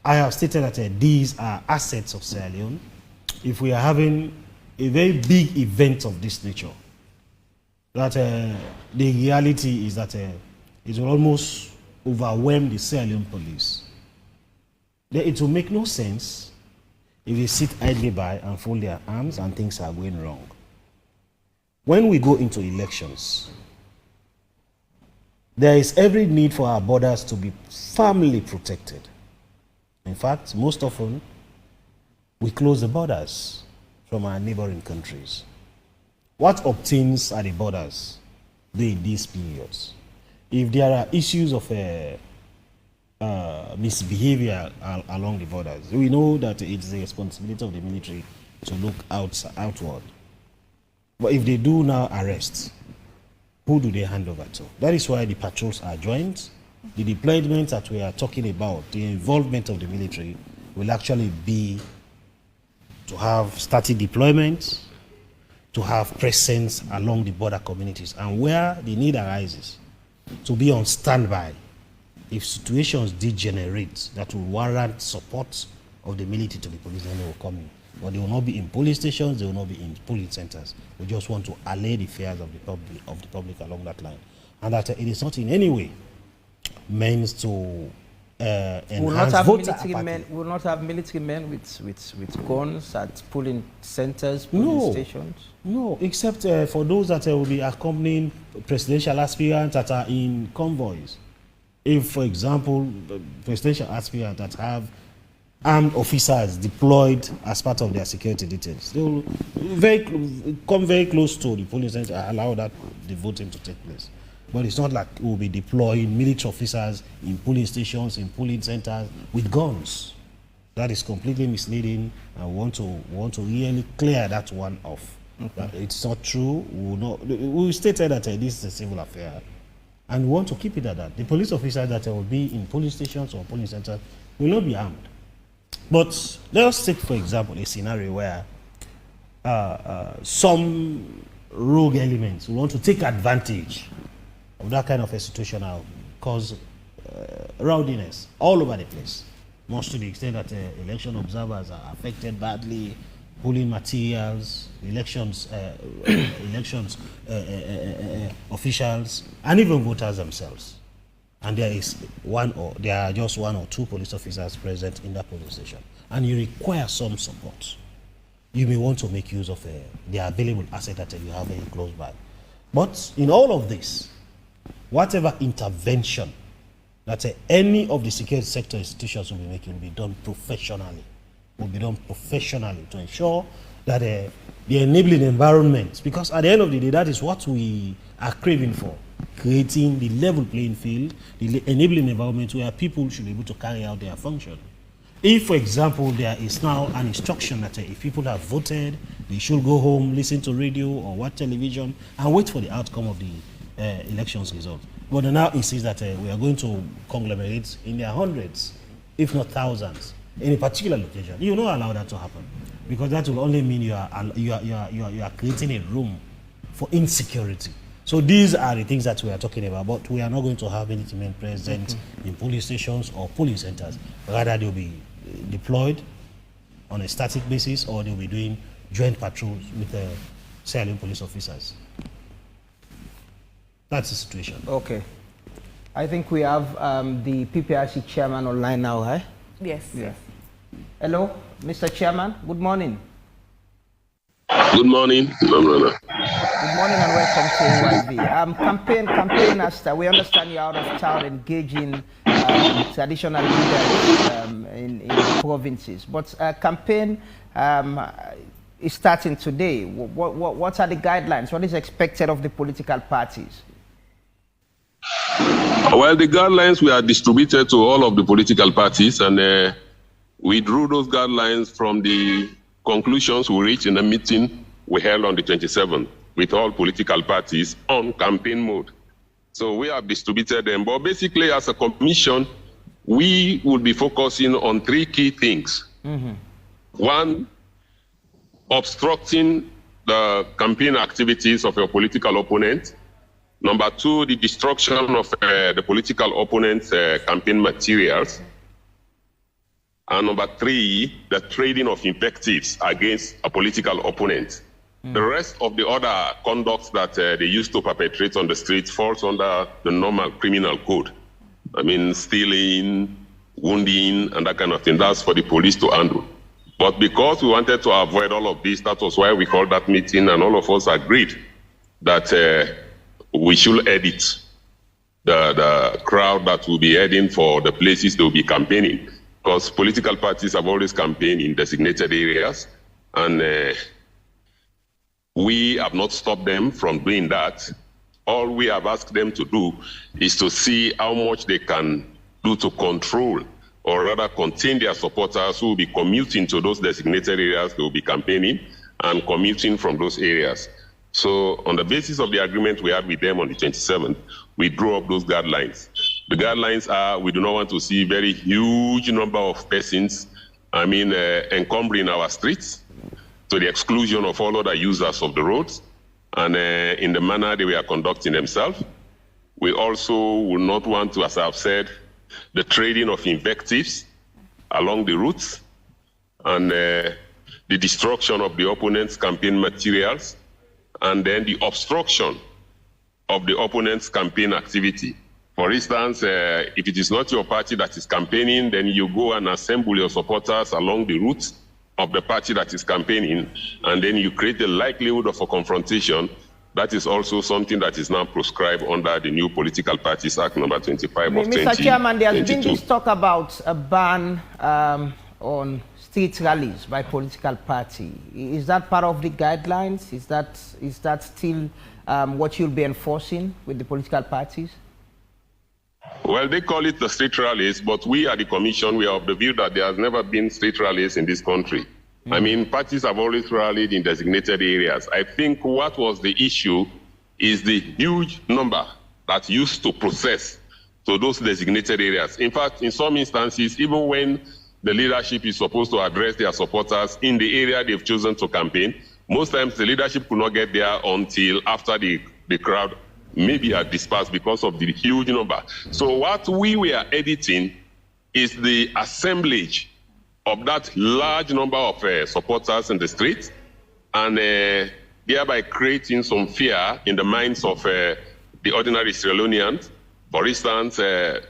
I have stated that these are assets of Sierra Leone. If we are having a very big event of this nature, that the reality is that it will almost overwhelm the Sierra Leone police. Then it will make no sense if they sit idly by and fold their arms and things are going wrong. When we go into elections, there is every need for our borders to be firmly protected. In fact, most often, we close the borders from our neighboring countries. What obtains at the borders during these periods? If there are issues of misbehavior along the borders, we know that it's the responsibility of the military to look outward. But if they do now arrest, who do they hand over to? That is why the patrols are joined. The deployment that we are talking about, the involvement of the military, will actually be to have static deployment, to have presence along the border communities, and where the need arises, to be on standby if situations degenerate that will warrant support of the military to the police, then they will come in. But they will not be in police stations, they will not be in police centers. We just want to allay the fears of the public along that line. And that it is not in any way meant to enhance voter apathy. We will not have military men with guns at polling centers, polling stations? No, except for those that will be accompanying presidential aspirants that are in convoys. If, for example, presidential aspirants that have armed officers deployed as part of their security details, they will come very close to the polling center and allow that the voting to take place. But it's not like we'll be deploying military officers in polling stations, in polling centers with guns. That is completely misleading, and we want to really clear that one off. Okay. It's not true. We stated that this is a civil affair, and we want to keep it at that. The police officers that will be in police stations or polling centers will not be armed. But let us take, for example, a scenario where some rogue elements want to take advantage of that kind of a situation and cause rowdiness all over the place, much to the extent that election observers are affected badly, polling materials, elections officials, and even voters themselves. And there are just one or two police officers present in that polling station, and you require some support. You may want to make use of the available asset that you have very close by. But in all of this, whatever intervention that any of the security sector institutions will be making will be done professionally. To ensure that the enabling environment, because at the end of the day, that is what we are craving for, creating the level playing field, the enabling environment where people should be able to carry out their function. If, for example, there is now an instruction that if people have voted, they should go home, listen to radio or watch television, and wait for the outcome of the elections result. But they now insist that we are going to conglomerate in their hundreds, if not thousands, in a particular location. You will not allow that to happen, because that will only mean you are creating a room for insecurity. So these are the things that we are talking about, but we are not going to have military men present in police stations or police centers. Rather, they will be deployed on a static basis, or they'll be doing joint patrols with the Sierra Leone police officers. That's the situation. Okay. I think we have the PPRC chairman online now, eh? Yes. Yes. Hello, Mr. Chairman. Good morning. Good morning. No, no, no. Good morning and welcome to AYV. Campaign as we understand you're out of town engaging traditional leaders in the provinces. But campaign is starting today. What are the guidelines? What is expected of the political parties? Well, the guidelines were distributed to all of the political parties, and we drew those guidelines from the conclusions we reached in a meeting we held on the 27th with all political parties on campaign mode. So we have distributed them. But basically, as a commission, we will be focusing on three key things. Mm-hmm. One, obstructing the campaign activities of your political opponent. Number two, the destruction of the political opponent's campaign materials. And number three, the trading of invectives against a political opponent. The rest of the other conducts that they used to perpetrate on the streets falls under the normal criminal code. I mean, stealing, wounding, and that kind of thing. That's for the police to handle. But because we wanted to avoid all of this, that was why we called that meeting, and all of us agreed that we should edit the crowd that will be heading for the places they will be campaigning. Because political parties have always campaigned in designated areas, and we have not stopped them from doing that. All we have asked them to do is to see how much they can do to control, or rather contain their supporters who will be commuting to those designated areas they will be campaigning and commuting from those areas. So on the basis of the agreement we had with them on the 27th, we drew up those guidelines. The guidelines are, we do not want to see very huge number of persons, encumbering our streets to the exclusion of all other users of the roads, and in the manner they were conducting themselves. We also will not want to, as I've said, the trading of invectives along the routes, and the destruction of the opponent's campaign materials, and then the obstruction of the opponent's campaign activity. For instance, if it is not your party that is campaigning, then you go and assemble your supporters along the route of the party that is campaigning, and then you create the likelihood of a confrontation. That is also something that is now prescribed under the new Political Parties Act number 25 of 2022. Mr. Chairman, there has been this talk about a ban on street rallies by political party. Is that part of the guidelines? Is that still what you'll be enforcing with the political parties? Well, they call it the street rallies, but we at the Commission, we are of the view that there has never been street rallies in this country. I mean, parties have always rallied in designated areas. I think what was the issue is the huge number that used to process to those designated areas. In fact, in some instances, even when the leadership is supposed to address their supporters in the area they've chosen to campaign, most times the leadership could not get there until after the crowd maybe are dispersed because of the huge number. So what we were editing is the assemblage of that large number of supporters in the streets, and thereby creating some fear in the minds of the ordinary Sierra Leoneans. For instance,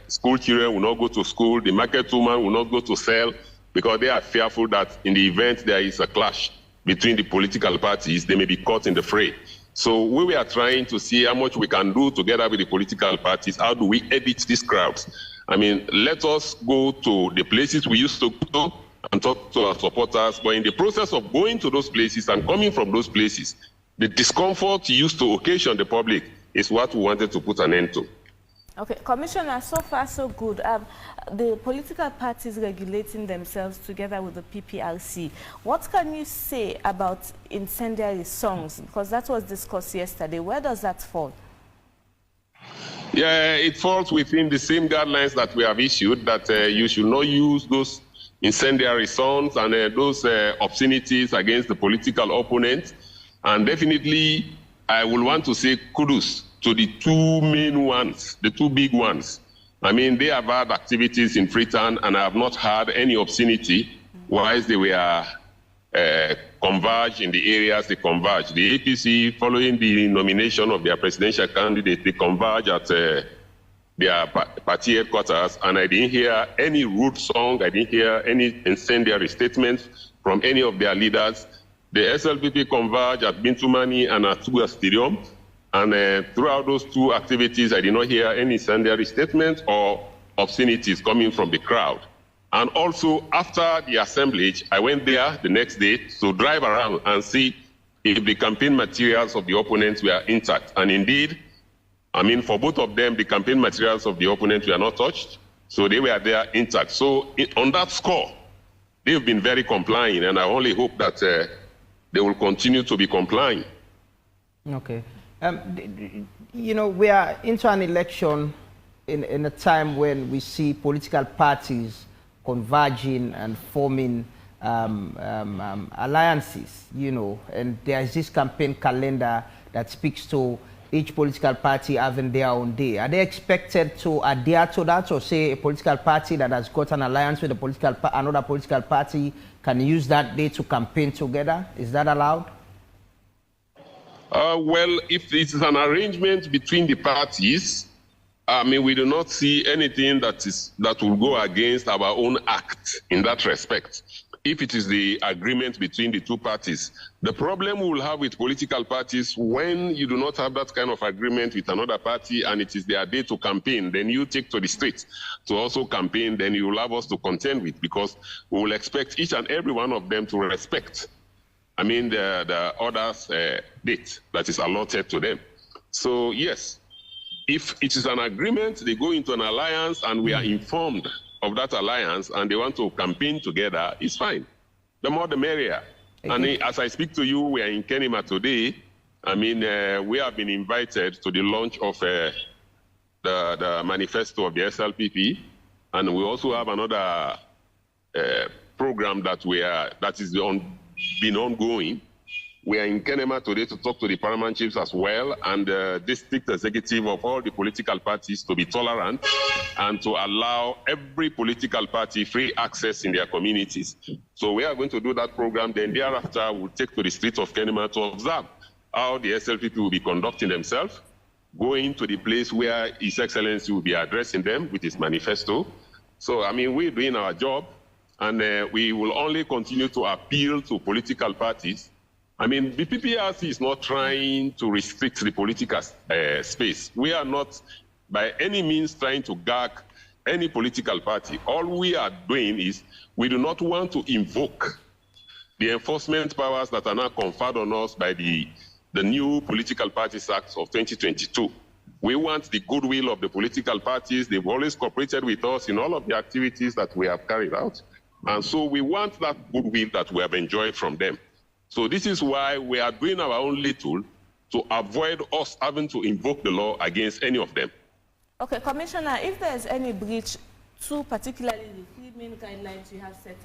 school children will not go to school, the market woman will not go to sell, because they are fearful that in the event there is a clash between the political parties, they may be caught in the fray. So we were trying to see how much we can do together with the political parties. How do we edit these crowds? I mean, let us go to the places we used to go and talk to our supporters. But in the process of going to those places and coming from those places, the discomfort used to occasion the public is what we wanted to put an end to. Okay, Commissioner, so far so good. The political parties regulating themselves together with the PPRC. What can you say about incendiary songs? Because that was discussed yesterday. Where does that fall? Yeah, it falls within the same guidelines that we have issued, that you should not use those incendiary songs and those obscenities against the political opponent. And definitely, I will want to say kudos to the two main ones, the two big ones. I mean, they have had activities in Freetown, and I have not heard any obscenity whilst they were converge in the areas they converge. The APC, following the nomination of their presidential candidate, they converge at their party headquarters, and I didn't hear any rude song, I didn't hear any incendiary statements from any of their leaders. The SLPP converge at Bintumani and at Tuga Stadium, and throughout those two activities, I did not hear any incendiary statements or obscenities coming from the crowd. And also, after the assemblage, I went there the next day to drive around and see if the campaign materials of the opponents were intact. And indeed, I mean, for both of them, the campaign materials of the opponents were not touched, so they were there intact. So on that score, they've been very compliant, and I only hope that they will continue to be compliant. Okay. You know, we are into an election in a time when we see political parties converging and forming alliances, you know, and there is this campaign calendar that speaks to each political party having their own day. Are they expected to adhere to that, or say a political party that has got an alliance with another political party can use that day to campaign together? Is that allowed? Well, if it is an arrangement between the parties, I mean, we do not see anything that will go against our own act in that respect. If it is the agreement between the two parties, the problem we will have with political parties when you do not have that kind of agreement with another party and it is their day to campaign, then you take to the streets to also campaign, then you will have us to contend with, because we will expect each and every one of them to respect, I mean, the other's date that is allotted to them. So yes, if it is an agreement, they go into an alliance and we are informed of that alliance and they want to campaign together, it's fine. The more the merrier. And as I speak to you, we are in Kenema today. I mean, we have been invited to the launch of the manifesto of the SLPP, and we also have another program that is been ongoing. We are in Kenema today to talk to the paramount chiefs as well, and the district executive of all the political parties to be tolerant and to allow every political party free access in their communities. So we are going to do that program, then thereafter we'll take to the streets of Kenema to observe how the SLPP will be conducting themselves, going to the place where His Excellency will be addressing them with his manifesto. So, I mean, we're doing our job, and we will only continue to appeal to political parties. I mean, the PPRC is not trying to restrict the political space. We are not by any means trying to gag any political party. All we are doing is we do not want to invoke the enforcement powers that are now conferred on us by the new Political Parties Act of 2022. We want the goodwill of the political parties. They've always cooperated with us in all of the activities that we have carried out. And so we want that goodwill that we have enjoyed from them. So this is why we are doing our own little to avoid us having to invoke the law against any of them. Okay, Commissioner, if there's any breach to particularly the three main guidelines you have set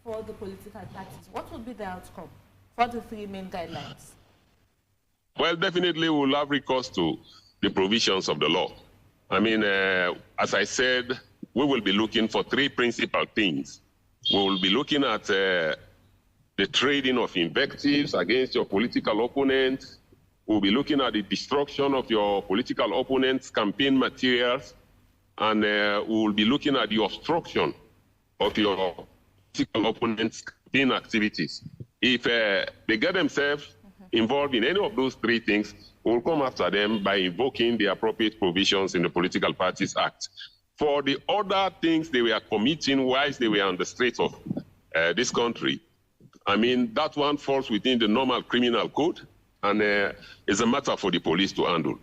for the political parties, what would be the outcome for the three main guidelines? Well, definitely we will have recourse to the provisions of the law. I mean, as I said, we will be looking for three principal things. We will be looking at the trading of invectives against your political opponents. We'll be looking at the destruction of your political opponents' campaign materials. And we'll be looking at the obstruction of your political opponents' campaign activities. If they get themselves involved in any of those three things, we'll come after them by invoking the appropriate provisions in the Political Parties Act. For the other things they were committing whilst they were on the streets of this country, I mean, that one falls within the normal criminal code and is a matter for the police to handle.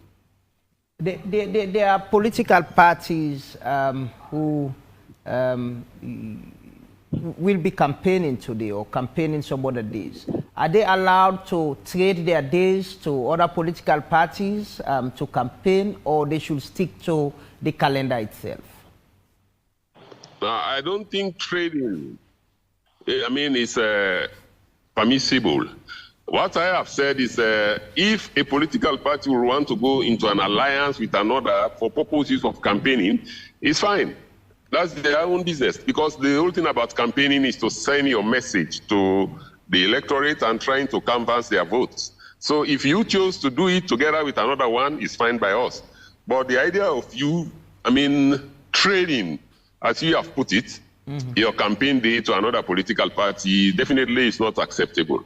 There are political parties who will be campaigning today or campaigning some other days. Are they allowed to trade their days to other political parties to campaign, or they should stick to the calendar itself? I don't think trading, I mean, it's permissible. What I have said is if a political party will want to go into an alliance with another for purposes of campaigning, it's fine. That's their own business, because the whole thing about campaigning is to send your message to the electorate and trying to canvass their votes. So if you chose to do it together with another one, it's fine by us. But the idea of you, trading, as you have put it, your campaign day to another political party definitely is not acceptable.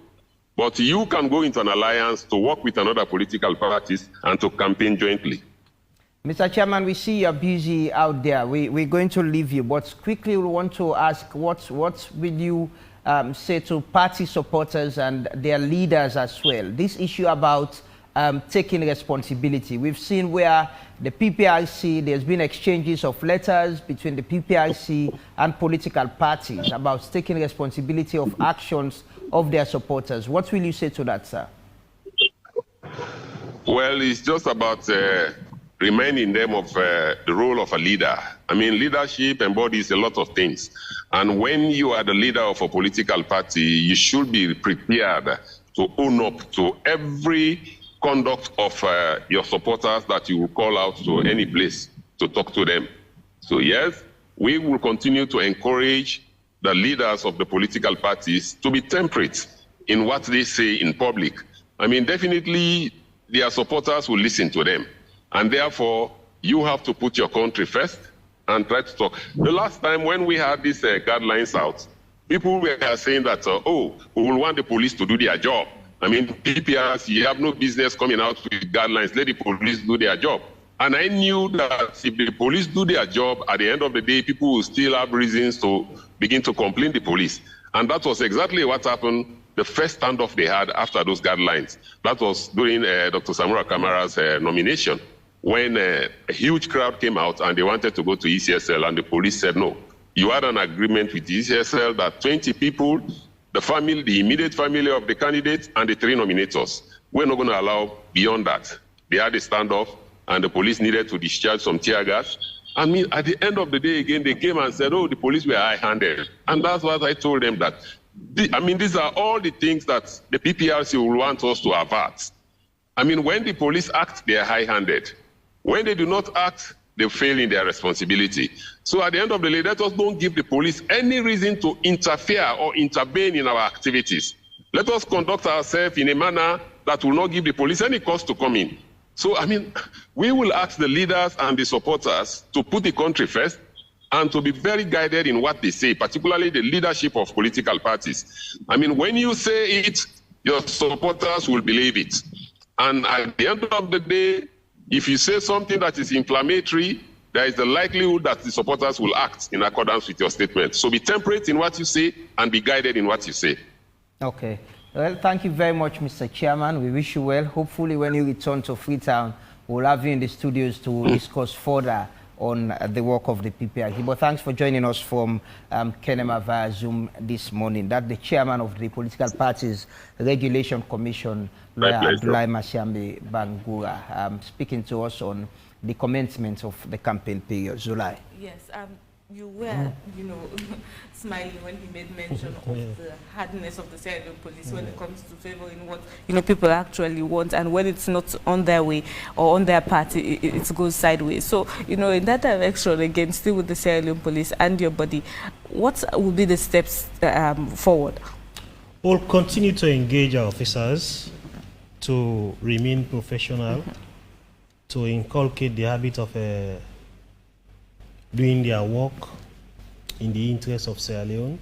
But you can go into an alliance to work with another political parties and to campaign jointly. Mr. Chairman, we see you're busy out there. We're going to leave you, but quickly we want to ask what will you say to party supporters and their leaders as well? This issue about taking responsibility. We've seen where the PPRC, there's been exchanges of letters between the PPRC and political parties about taking responsibility of actions of their supporters. What will you say to that, sir? Well, it's just about reminding them of the role of a leader. Leadership embodies a lot of things. And when you are the leader of a political party, you should be prepared to own up to every conduct of your supporters that you will call out to any place to talk to them. So yes, we will continue to encourage the leaders of the political parties to be temperate in what they say in public. Definitely their supporters will listen to them. And therefore, you have to put your country first and try to talk. The last time when we had these guidelines out, people were saying that, we will want the police to do their job. PPRs, you have no business coming out with guidelines. Let the police do their job. And I knew that if the police do their job, at the end of the day, people will still have reasons to begin to complain to the police. And that was exactly what happened the first standoff they had after those guidelines. That was during Dr. Samura Kamara's nomination, when a huge crowd came out and they wanted to go to ECSL, and the police said no. You had an agreement with ECSL that 20 people, the immediate family of the candidate and the 3 nominators, we're not going to allow beyond that. They had a standoff, and the police needed to discharge some tear gas. At the end of the day, again, they came and said, the police were high-handed. And that's what I told them, that, these are all the things that the PPRC will want us to avert. When the police act, they are high-handed. When they do not act, they fail in their responsibility. So at the end of the day, let us don't give the police any reason to interfere or intervene in our activities. Let us conduct ourselves in a manner that will not give the police any cause to come in. So, we will ask the leaders and the supporters to put the country first and to be very guided in what they say, particularly the leadership of political parties. When you say it, your supporters will believe it. And at the end of the day, if you say something that is inflammatory, there is the likelihood that the supporters will act in accordance with your statement. So be temperate in what you say and be guided in what you say. Okay. Well, thank you very much, Mr. Chairman. We wish you well. Hopefully, when you return to Freetown, we'll have you in the studios to discuss further on the work of the PPRC. But thanks for joining us from Kenema via Zoom this morning. That's the chairman of the Political Parties Regulation Commission, Lawyer Abdullahi Mashambi Bangura, speaking to us on the commencement of the campaign period. Zulai. Yes. You were, smiling when he made mention of the hardness of the Sierra Leone police when it comes to favoring what, people actually want, and when it's not on their way or on their party, it goes sideways. So, in that direction, again, still with the Sierra Leone police and your body, what will be the steps forward? We'll continue to engage our officers to remain professional, to inculcate the habit of doing their work in the interest of Sierra Leone.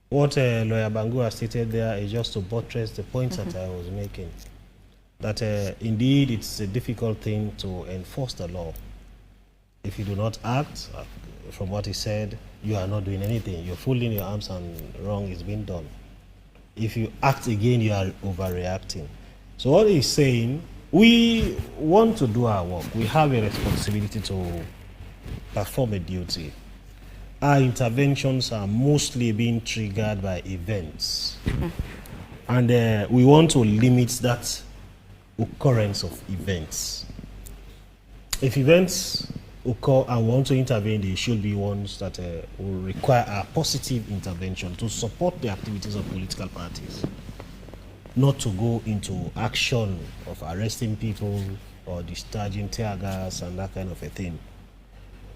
What Lawyer Bangura stated there is just to buttress the points that I was making. That indeed it's a difficult thing to enforce the law. If you do not act, from what he said, you are not doing anything. You're folding your arms and wrong is being done. If you act again, you are overreacting. So what he's saying, we want to do our work. We have a responsibility to perform a duty. Our interventions are mostly being triggered by events. And we want to limit that occurrence of events. If events occur and want to intervene, they should be ones that will require a positive intervention to support the activities of political parties, not to go into action of arresting people or discharging tear gas and that kind of a thing.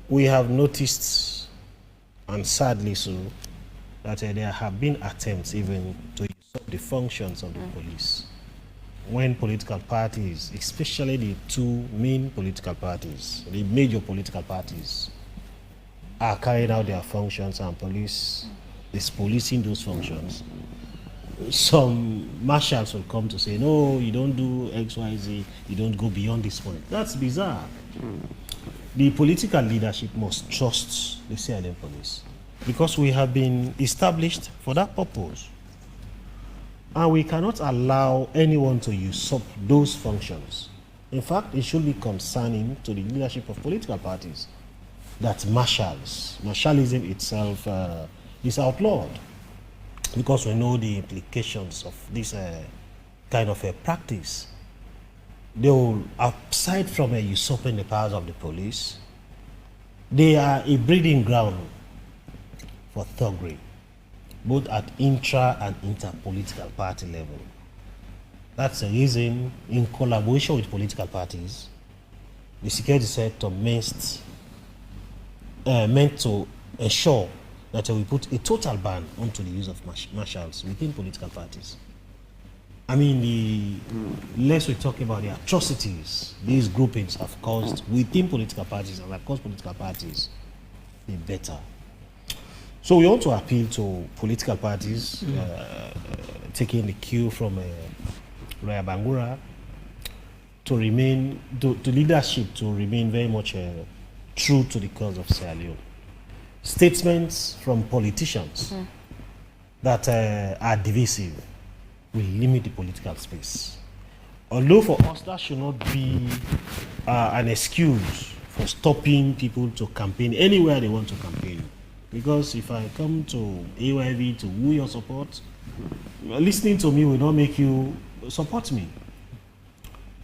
we have noticed, and sadly so, that there have been attempts even to usurp the functions of the police when political parties, especially the two main political parties, the major political parties, are carrying out their functions and police is policing those functions. Some marshals will come to say, no, you don't do X, Y, Z, you don't go beyond this point. That's bizarre. The political leadership must trust the CLM police because we have been established for that purpose. And we cannot allow anyone to usurp those functions. In fact, it should be concerning to the leadership of political parties that marshalism itself is outlawed, because we know the implications of this kind of a practice. They will, aside from usurping the powers of the police, they are a breeding ground for thuggery, both at intra and interpolitical party level. That's the reason, in collaboration with political parties, the security sector meant to ensure that we put a total ban onto the use of marshals within political parties. I mean, the less we talk about the atrocities these groupings have caused within political parties and across political parties, the better. So we want to appeal to political parties, taking the cue from Lawyer Bangura, to remain, to leadership to remain very much true to the cause of Sierra Leone. Statements from politicians that are divisive will limit the political space. Although for us that should not be an excuse for stopping people to campaign anywhere they want to campaign. Because if I come to AYV to woo your support, listening to me will not make you support me.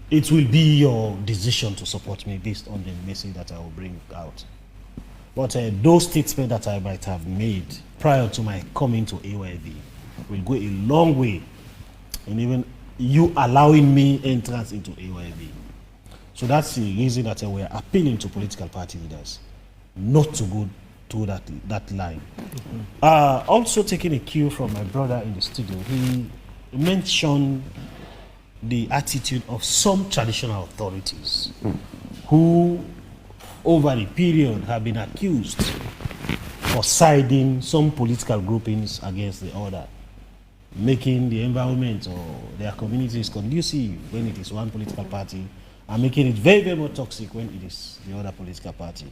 It will be your decision to support me based on the message that I will bring out. But those statements that I might have made prior to my coming to AYV will go a long way in even you allowing me entrance into AYV. So that's the reason that we're appealing to political party leaders not to go to that line. Also taking a cue from my brother in the studio, he mentioned the attitude of some traditional authorities who over the period have been accused for siding some political groupings against the other, making the environment or their communities conducive when it is one political party and making it very, very much toxic when it is the other political party.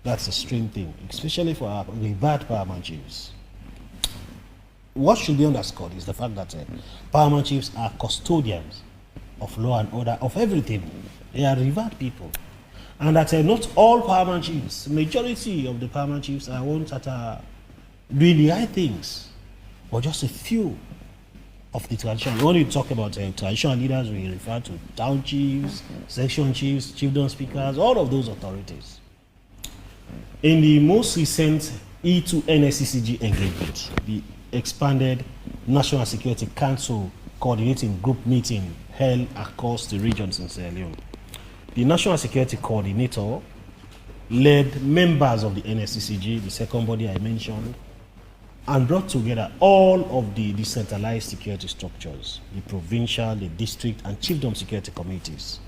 That's a strange thing, especially for our revered paramount chiefs. What should be underscored is the fact that paramount chiefs are custodians of law and order, of everything. They are revered people. And that not all paramount chiefs, majority of the paramount chiefs are ones that are doing the right things, but just a few of the traditional. When you talk about traditional leaders, we refer to town chiefs, section chiefs, chiefdom speakers, all of those authorities. In the most recent E2 NSCCG engagement, the expanded National Security Council coordinating group meeting held across the regions in Sierra Leone, the National Security Coordinator led members of the NSCCG, the second body I mentioned, and brought together all of the decentralized security structures, the provincial, the district, and chiefdom security committees.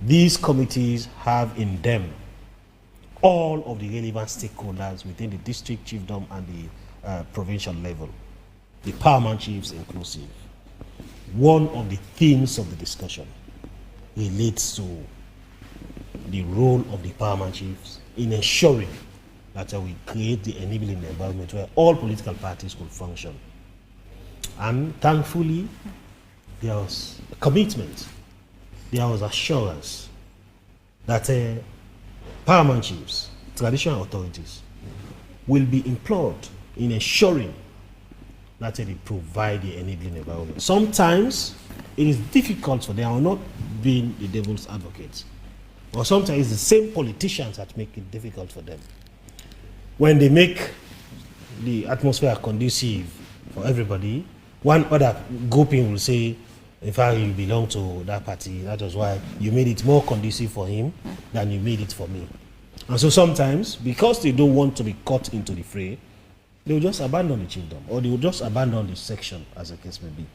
These committees have in them all of the relevant stakeholders within the district, chiefdom, and the provincial level, the paramount chiefs inclusive. One of the themes of the discussion relates to the role of the paramount chiefs in ensuring that we create the enabling environment where all political parties could function. And thankfully, there was a commitment, there was assurance that paramount chiefs, traditional authorities, will be employed in ensuring that they provide the enabling environment. Sometimes it is difficult for them, not being the devil's advocates, or sometimes it's the same politicians that make it difficult for them. When they make the atmosphere conducive for everybody, one other grouping will say, in fact, you belong to that party, that was why you made it more conducive for him than you made it for me. And so sometimes, because they don't want to be caught into the fray, they will just abandon the chiefdom, or they will just abandon the section, as the case may be.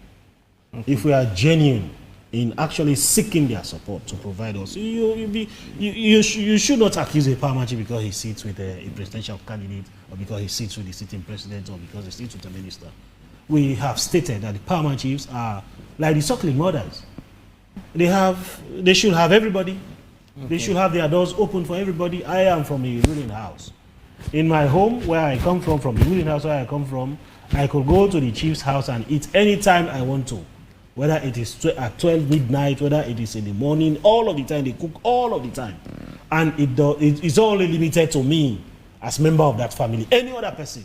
If we are genuine in actually seeking their support to provide us, you should not accuse a power chief because he sits with a presidential candidate, or because he sits with the sitting president, or because he sits with a minister. We have stated that the power chiefs are like the suckling mothers. They should have everybody. Okay. They should have their doors open for everybody. I am from a ruling house. In my home, where I come from the ruling house where I come from, I could go to the chief's house and eat anytime I want to. Whether it is at 12 midnight, whether it is in the morning, all of the time, they cook all of the time. And it's only limited to me as member of that family. Any other person,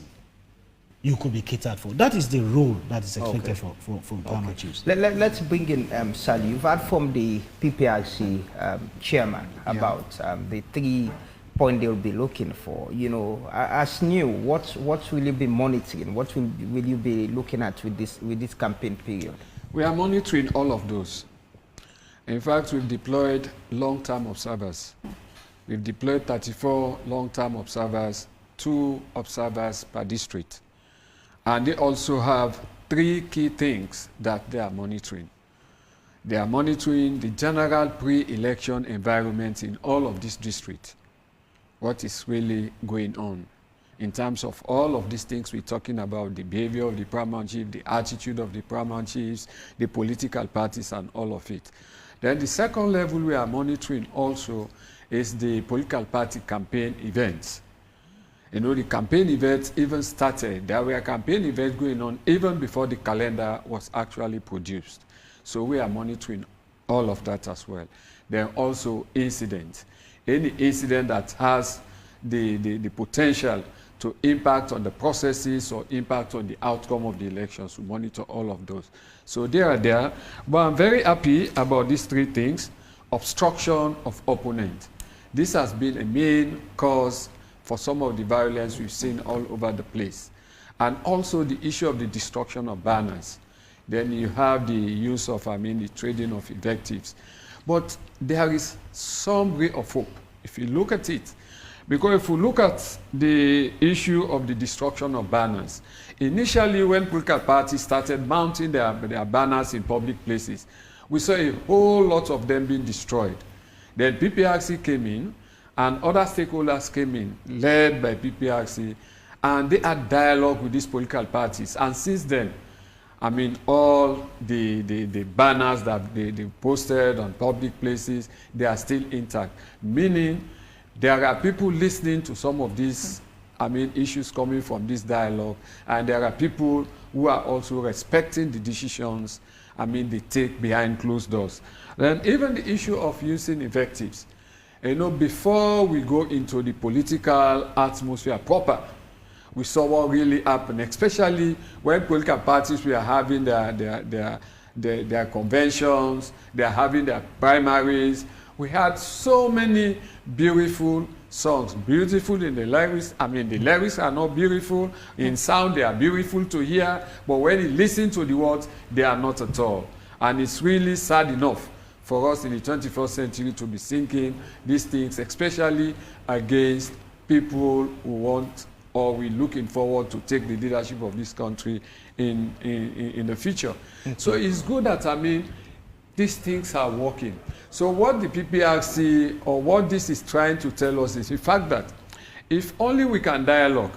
you could be catered for. That is the role that is expected from Palmer Chiefs. Let's bring in Sally. You've heard from the PPRC chairman about the 3-point they'll be looking for. You know, as new, what will you be monitoring? What will you be looking at with this campaign period? We are monitoring all of those. In fact, we've deployed long-term observers. We've deployed 34 long-term observers, 2 observers per district. And they also have 3 key things that they are monitoring. They are monitoring the general pre-election environment in all of these districts. What is really going on in terms of all of these things we're talking about, the behavior of the paramount chief, the attitude of the paramount chiefs, the political parties, and all of it. Then the second level we are monitoring also is the political party campaign events. You know, the campaign events even started. There were campaign events going on even before the calendar was actually produced. So we are monitoring all of that as well. Then also incidents. Any incident that has the potential to impact on the processes or impact on the outcome of the elections. We monitor all of those. So they are there. But I'm very happy about these 3 things. Obstruction of opponent. This has been a main cause for some of the violence we've seen all over the place. And also the issue of the destruction of banners. Then you have the use of, the trading of invectives. But there is some ray of hope, if you look at it. Because if we look at the issue of the destruction of banners, initially when political parties started mounting their banners in public places, we saw a whole lot of them being destroyed. Then PPRC came in, and other stakeholders came in, led by PPRC, and they had dialogue with these political parties. And since then, all the banners that they posted on public places, they are still intact. Meaning, there are people listening to some of these, issues coming from this dialogue, and there are people who are also respecting the decisions, they take behind closed doors. Then even the issue of using invectives. You know, before we go into the political atmosphere proper, we saw what really happened, especially when political parties were having their conventions, they are having their primaries. We had so many beautiful songs, beautiful in the lyrics. The lyrics are not beautiful. In sound, they are beautiful to hear. But when you listen to the words, they are not at all. And it's really sad enough for us in the 21st century to be singing these things, especially against people who want or we're looking forward to take the leadership of this country in the future. So it's good that, these things are working. So what the PPRC or what this is trying to tell us is the fact that if only we can dialogue,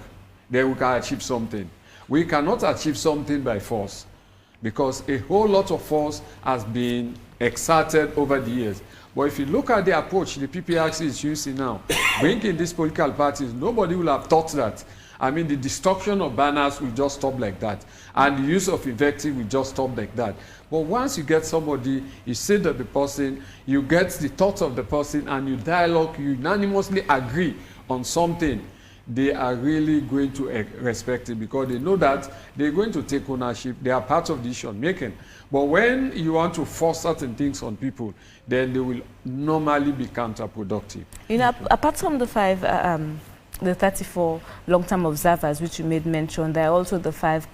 then we can achieve something. We cannot achieve something by force because a whole lot of force has been exerted over the years. But if you look at the approach the PPRC is using now, bringing these political parties, nobody will have thought that. The destruction of banners will just stop like that. And the use of invective will just stop like that. But once you get somebody, you sit at the person, you get the thoughts of the person, and you dialogue, you unanimously agree on something, they are really going to respect it because they know that they're going to take ownership. They are part of the decision making. But when you want to force certain things on people, then they will normally be counterproductive. Apart from the 34 long-term observers, which you made mention, there are also the 5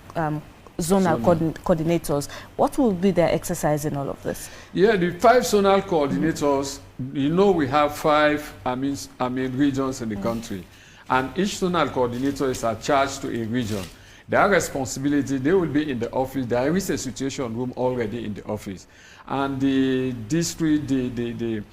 zonal coordinators. What will be their exercise in all of this? Yeah, the 5 zonal coordinators, you know, we have 5 regions in the country, and each zonal coordinator is attached to a region. Their responsibility, they will be in the office. There is a situation room already in the office, and the district, the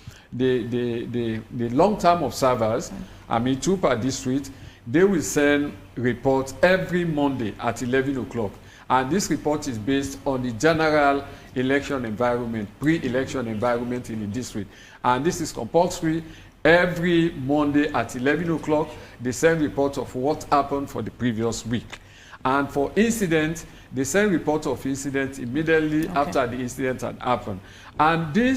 long-term observers, 2 per district, they will send reports every Monday at 11 o'clock. And this report is based on the general election environment, pre-election environment in the district. And this is compulsory. Every Monday at 11 o'clock, they send reports of what happened for the previous week. And for incident, they send reports of incident immediately after the incident had happened. And the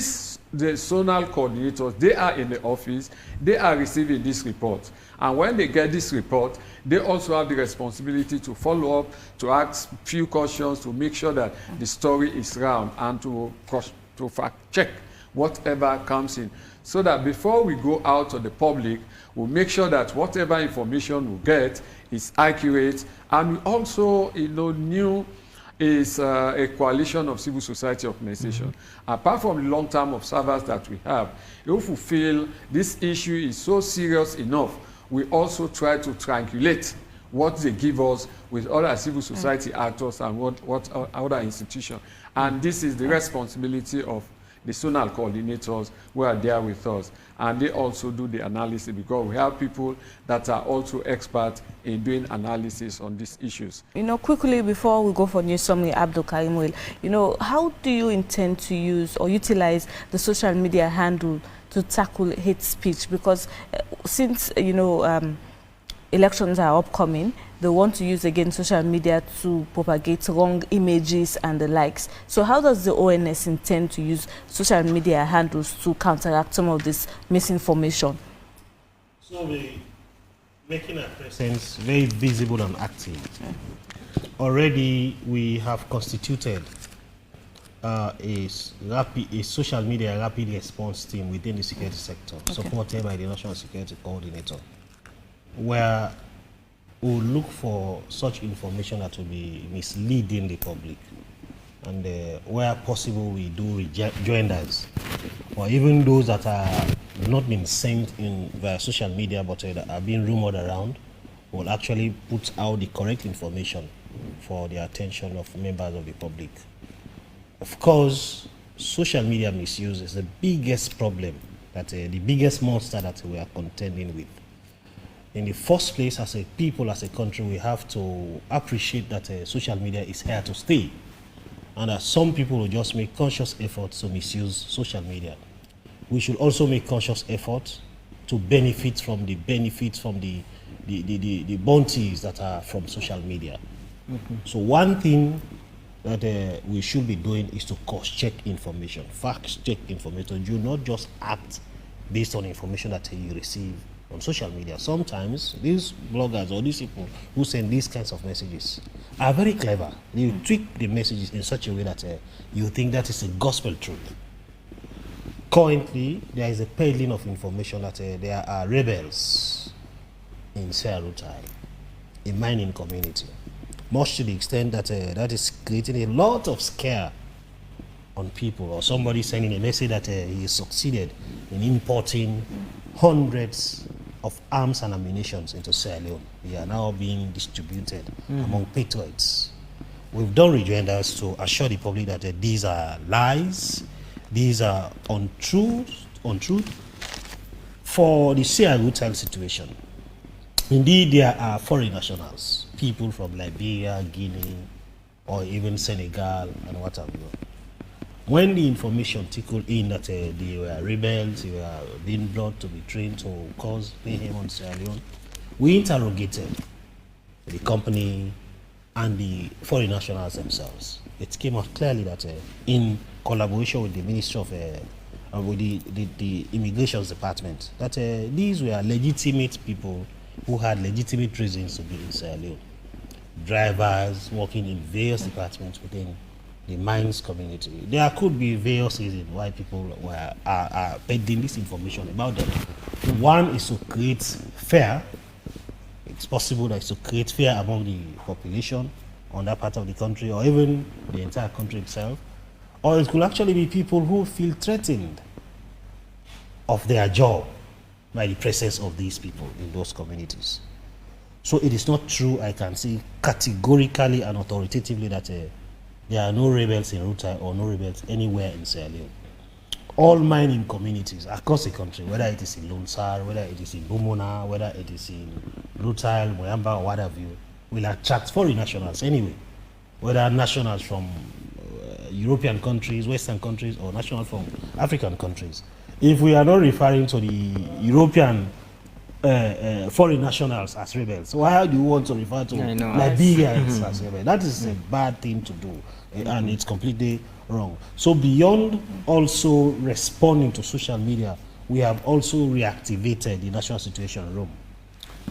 zonal coordinators, they are in the office, they are receiving this report. And when they get this report, they also have the responsibility to follow up, to ask few questions, to make sure that the story is round, and to fact check whatever comes in. So that before we go out to the public, we'll make sure that whatever information we get is accurate. And we also, knew is a coalition of civil society organizations. Apart from the long-term observers that we have, if we feel this issue is so serious enough, we also try to triangulate what they give us with other civil society actors and what other institutions. And this is the responsibility of the zonal coordinators who are there with us. And they also do the analysis, because we have people that are also experts in doing analysis on these issues. Quickly before we go for news summary, Abdul Karim Will, how do you intend to use or utilize the social media handle to tackle hate speech? Because since, elections are upcoming, they want to use again social media to propagate wrong images and the likes. So how does the ONS intend to use social media handles to counteract some of this misinformation? So we're making our presence very visible and active. Already we have constituted a social media rapid response team within the security sector, supported by the National Security Coordinator, where we'll look for such information that will be misleading the public. And where possible, we do rejoinders, or even those that are not been sent in via social media but that are being rumored around, will actually put out the correct information for the attention of members of the public. Of course, social media misuse is the biggest problem, that the biggest monster that we are contending with. In the first place, as a people, as a country, we have to appreciate that social media is here to stay, and that some people will just make conscious efforts to misuse social media. We should also make conscious efforts to benefit from the bounties that are from social media. So one thing that we should be doing is to cross-check information, fact-check information. Do not just act based on information that you receive on social media. Sometimes these bloggers or these people who send these kinds of messages are very clever. They tweak the messages in such a way that you think that is a gospel truth. Currently, there is a peddling of information that there are rebels in Searutai, a mining community, much to the extent that that is creating a lot of scare on people, or somebody sending a message that he succeeded in importing hundreds of arms and ammunition into Sierra Leone. They are now being distributed among patriots. We've done rejoinders to assure the public that these are lies, these are untruth for the Sierra Leone situation. Indeed, there are foreign nationals, people from Liberia, Guinea, or even Senegal, and what have you. When the information trickled in that they were rebels, they were being brought to be trained to cause mayhem on Sierra Leone, we interrogated the company and the foreign nationals themselves. It came out clearly that in collaboration with the Ministry of with the Immigrations Department, that these were legitimate people who had legitimate reasons to be in Sierra Leone. Drivers working in various departments within the mines community. There could be various reasons why people are peddling this information about them. One is to create fear. It's possible that it's to create fear among the population. on that part of the country, or even the entire country itself. Or it could actually be people who feel threatened of their job by the presence of these people in those communities. So it is not true, I can say categorically and authoritatively, that there are no rebels in Rutai or no rebels anywhere in Sierra Leone. All mining communities across the country, whether it is in Lonsar, whether it is in Bomona, whether it is in Rutai, Moyamba, or what have you, will attract foreign nationals anyway, whether nationals from European countries, Western countries, or nationals from African countries. If we are not referring to the European foreign nationals as rebels, why do you want to refer to Liberians as rebels? That is a bad thing to do, and it's completely wrong. So beyond also responding to social media, we have also reactivated the National Situation Room.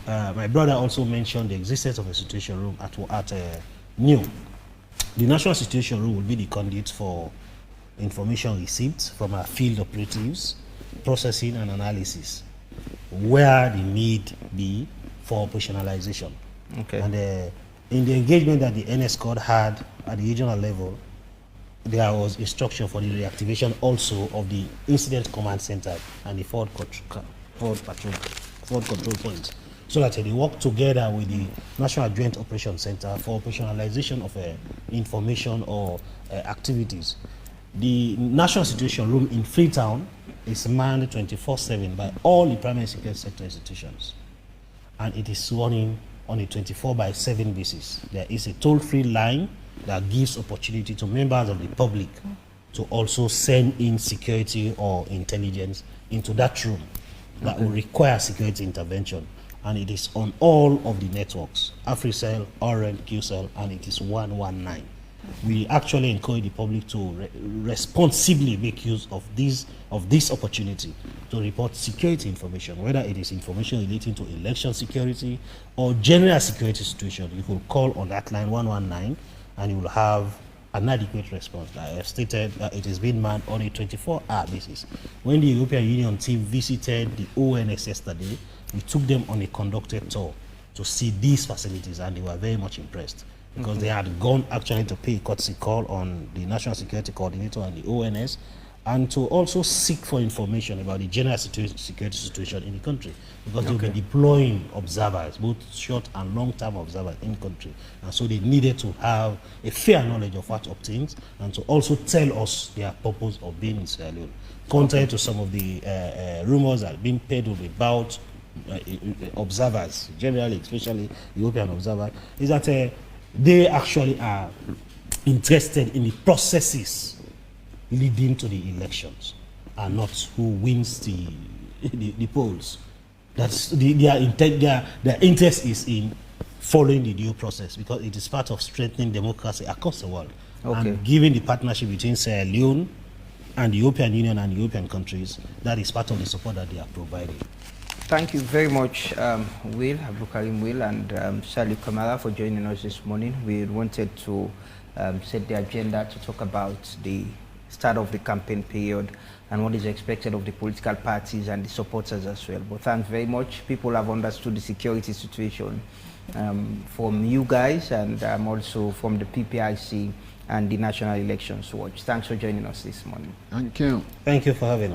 My brother also mentioned the existence of a situation room at NEW. The National Situation Room will be the conduit for information received from our field operatives, processing and analysis, where the need be for operationalization. Okay. And in the engagement that the NS Code had at the regional level, there was instruction for the reactivation also of the Incident Command Center and the forward control points, so that they work together with the National Joint Operations Center for operationalization of information or activities. The National Situation Room in Freetown is manned 24/7 by all the primary security sector institutions, and it is running on a 24/7 basis. There is a toll-free line that gives opportunity to members of the public to also send in security or intelligence into that room that will require security intervention. And it is on all of the networks, AfriCell, Orange, QCell, and it is 119. We actually encourage the public to responsibly make use of this opportunity to report security information, whether it is information relating to election security or general security situation. You could call on that line 119 and you will have an adequate response. I have stated that it is being manned on a 24-hour basis. When the European Union team visited the ONS yesterday, we took them on a conducted tour to see these facilities, and they were very much impressed, because they had gone actually to pay a courtesy call on the National Security Coordinator and the ONS, and to also seek for information about the general security situation in the country, because they'll be deploying observers, both short and long-term observers in the country. And so they needed to have a fair knowledge of what obtains, and to also tell us their purpose of being in Sierra Leone. Contrary to some of the rumors that are being peddled about observers, generally, especially European observers, is that they actually are interested in the processes leading to the elections, and not who wins the polls. That's their interest is in following the due process, because it is part of strengthening democracy across the world. And given the partnership between Sierra Leone and the European Union and European countries, that is part of the support that they are providing. Thank you very much, Will, Abdulkarim Will, and Saliu Kamara, for joining us this morning. We wanted to set the agenda to talk about the start of the campaign period and what is expected of the political parties and the supporters as well. But thanks very much. People have understood the security situation from you guys, and also from the PPIC and the National Elections Watch. Thanks for joining us this morning. Thank you. Thank you for having us.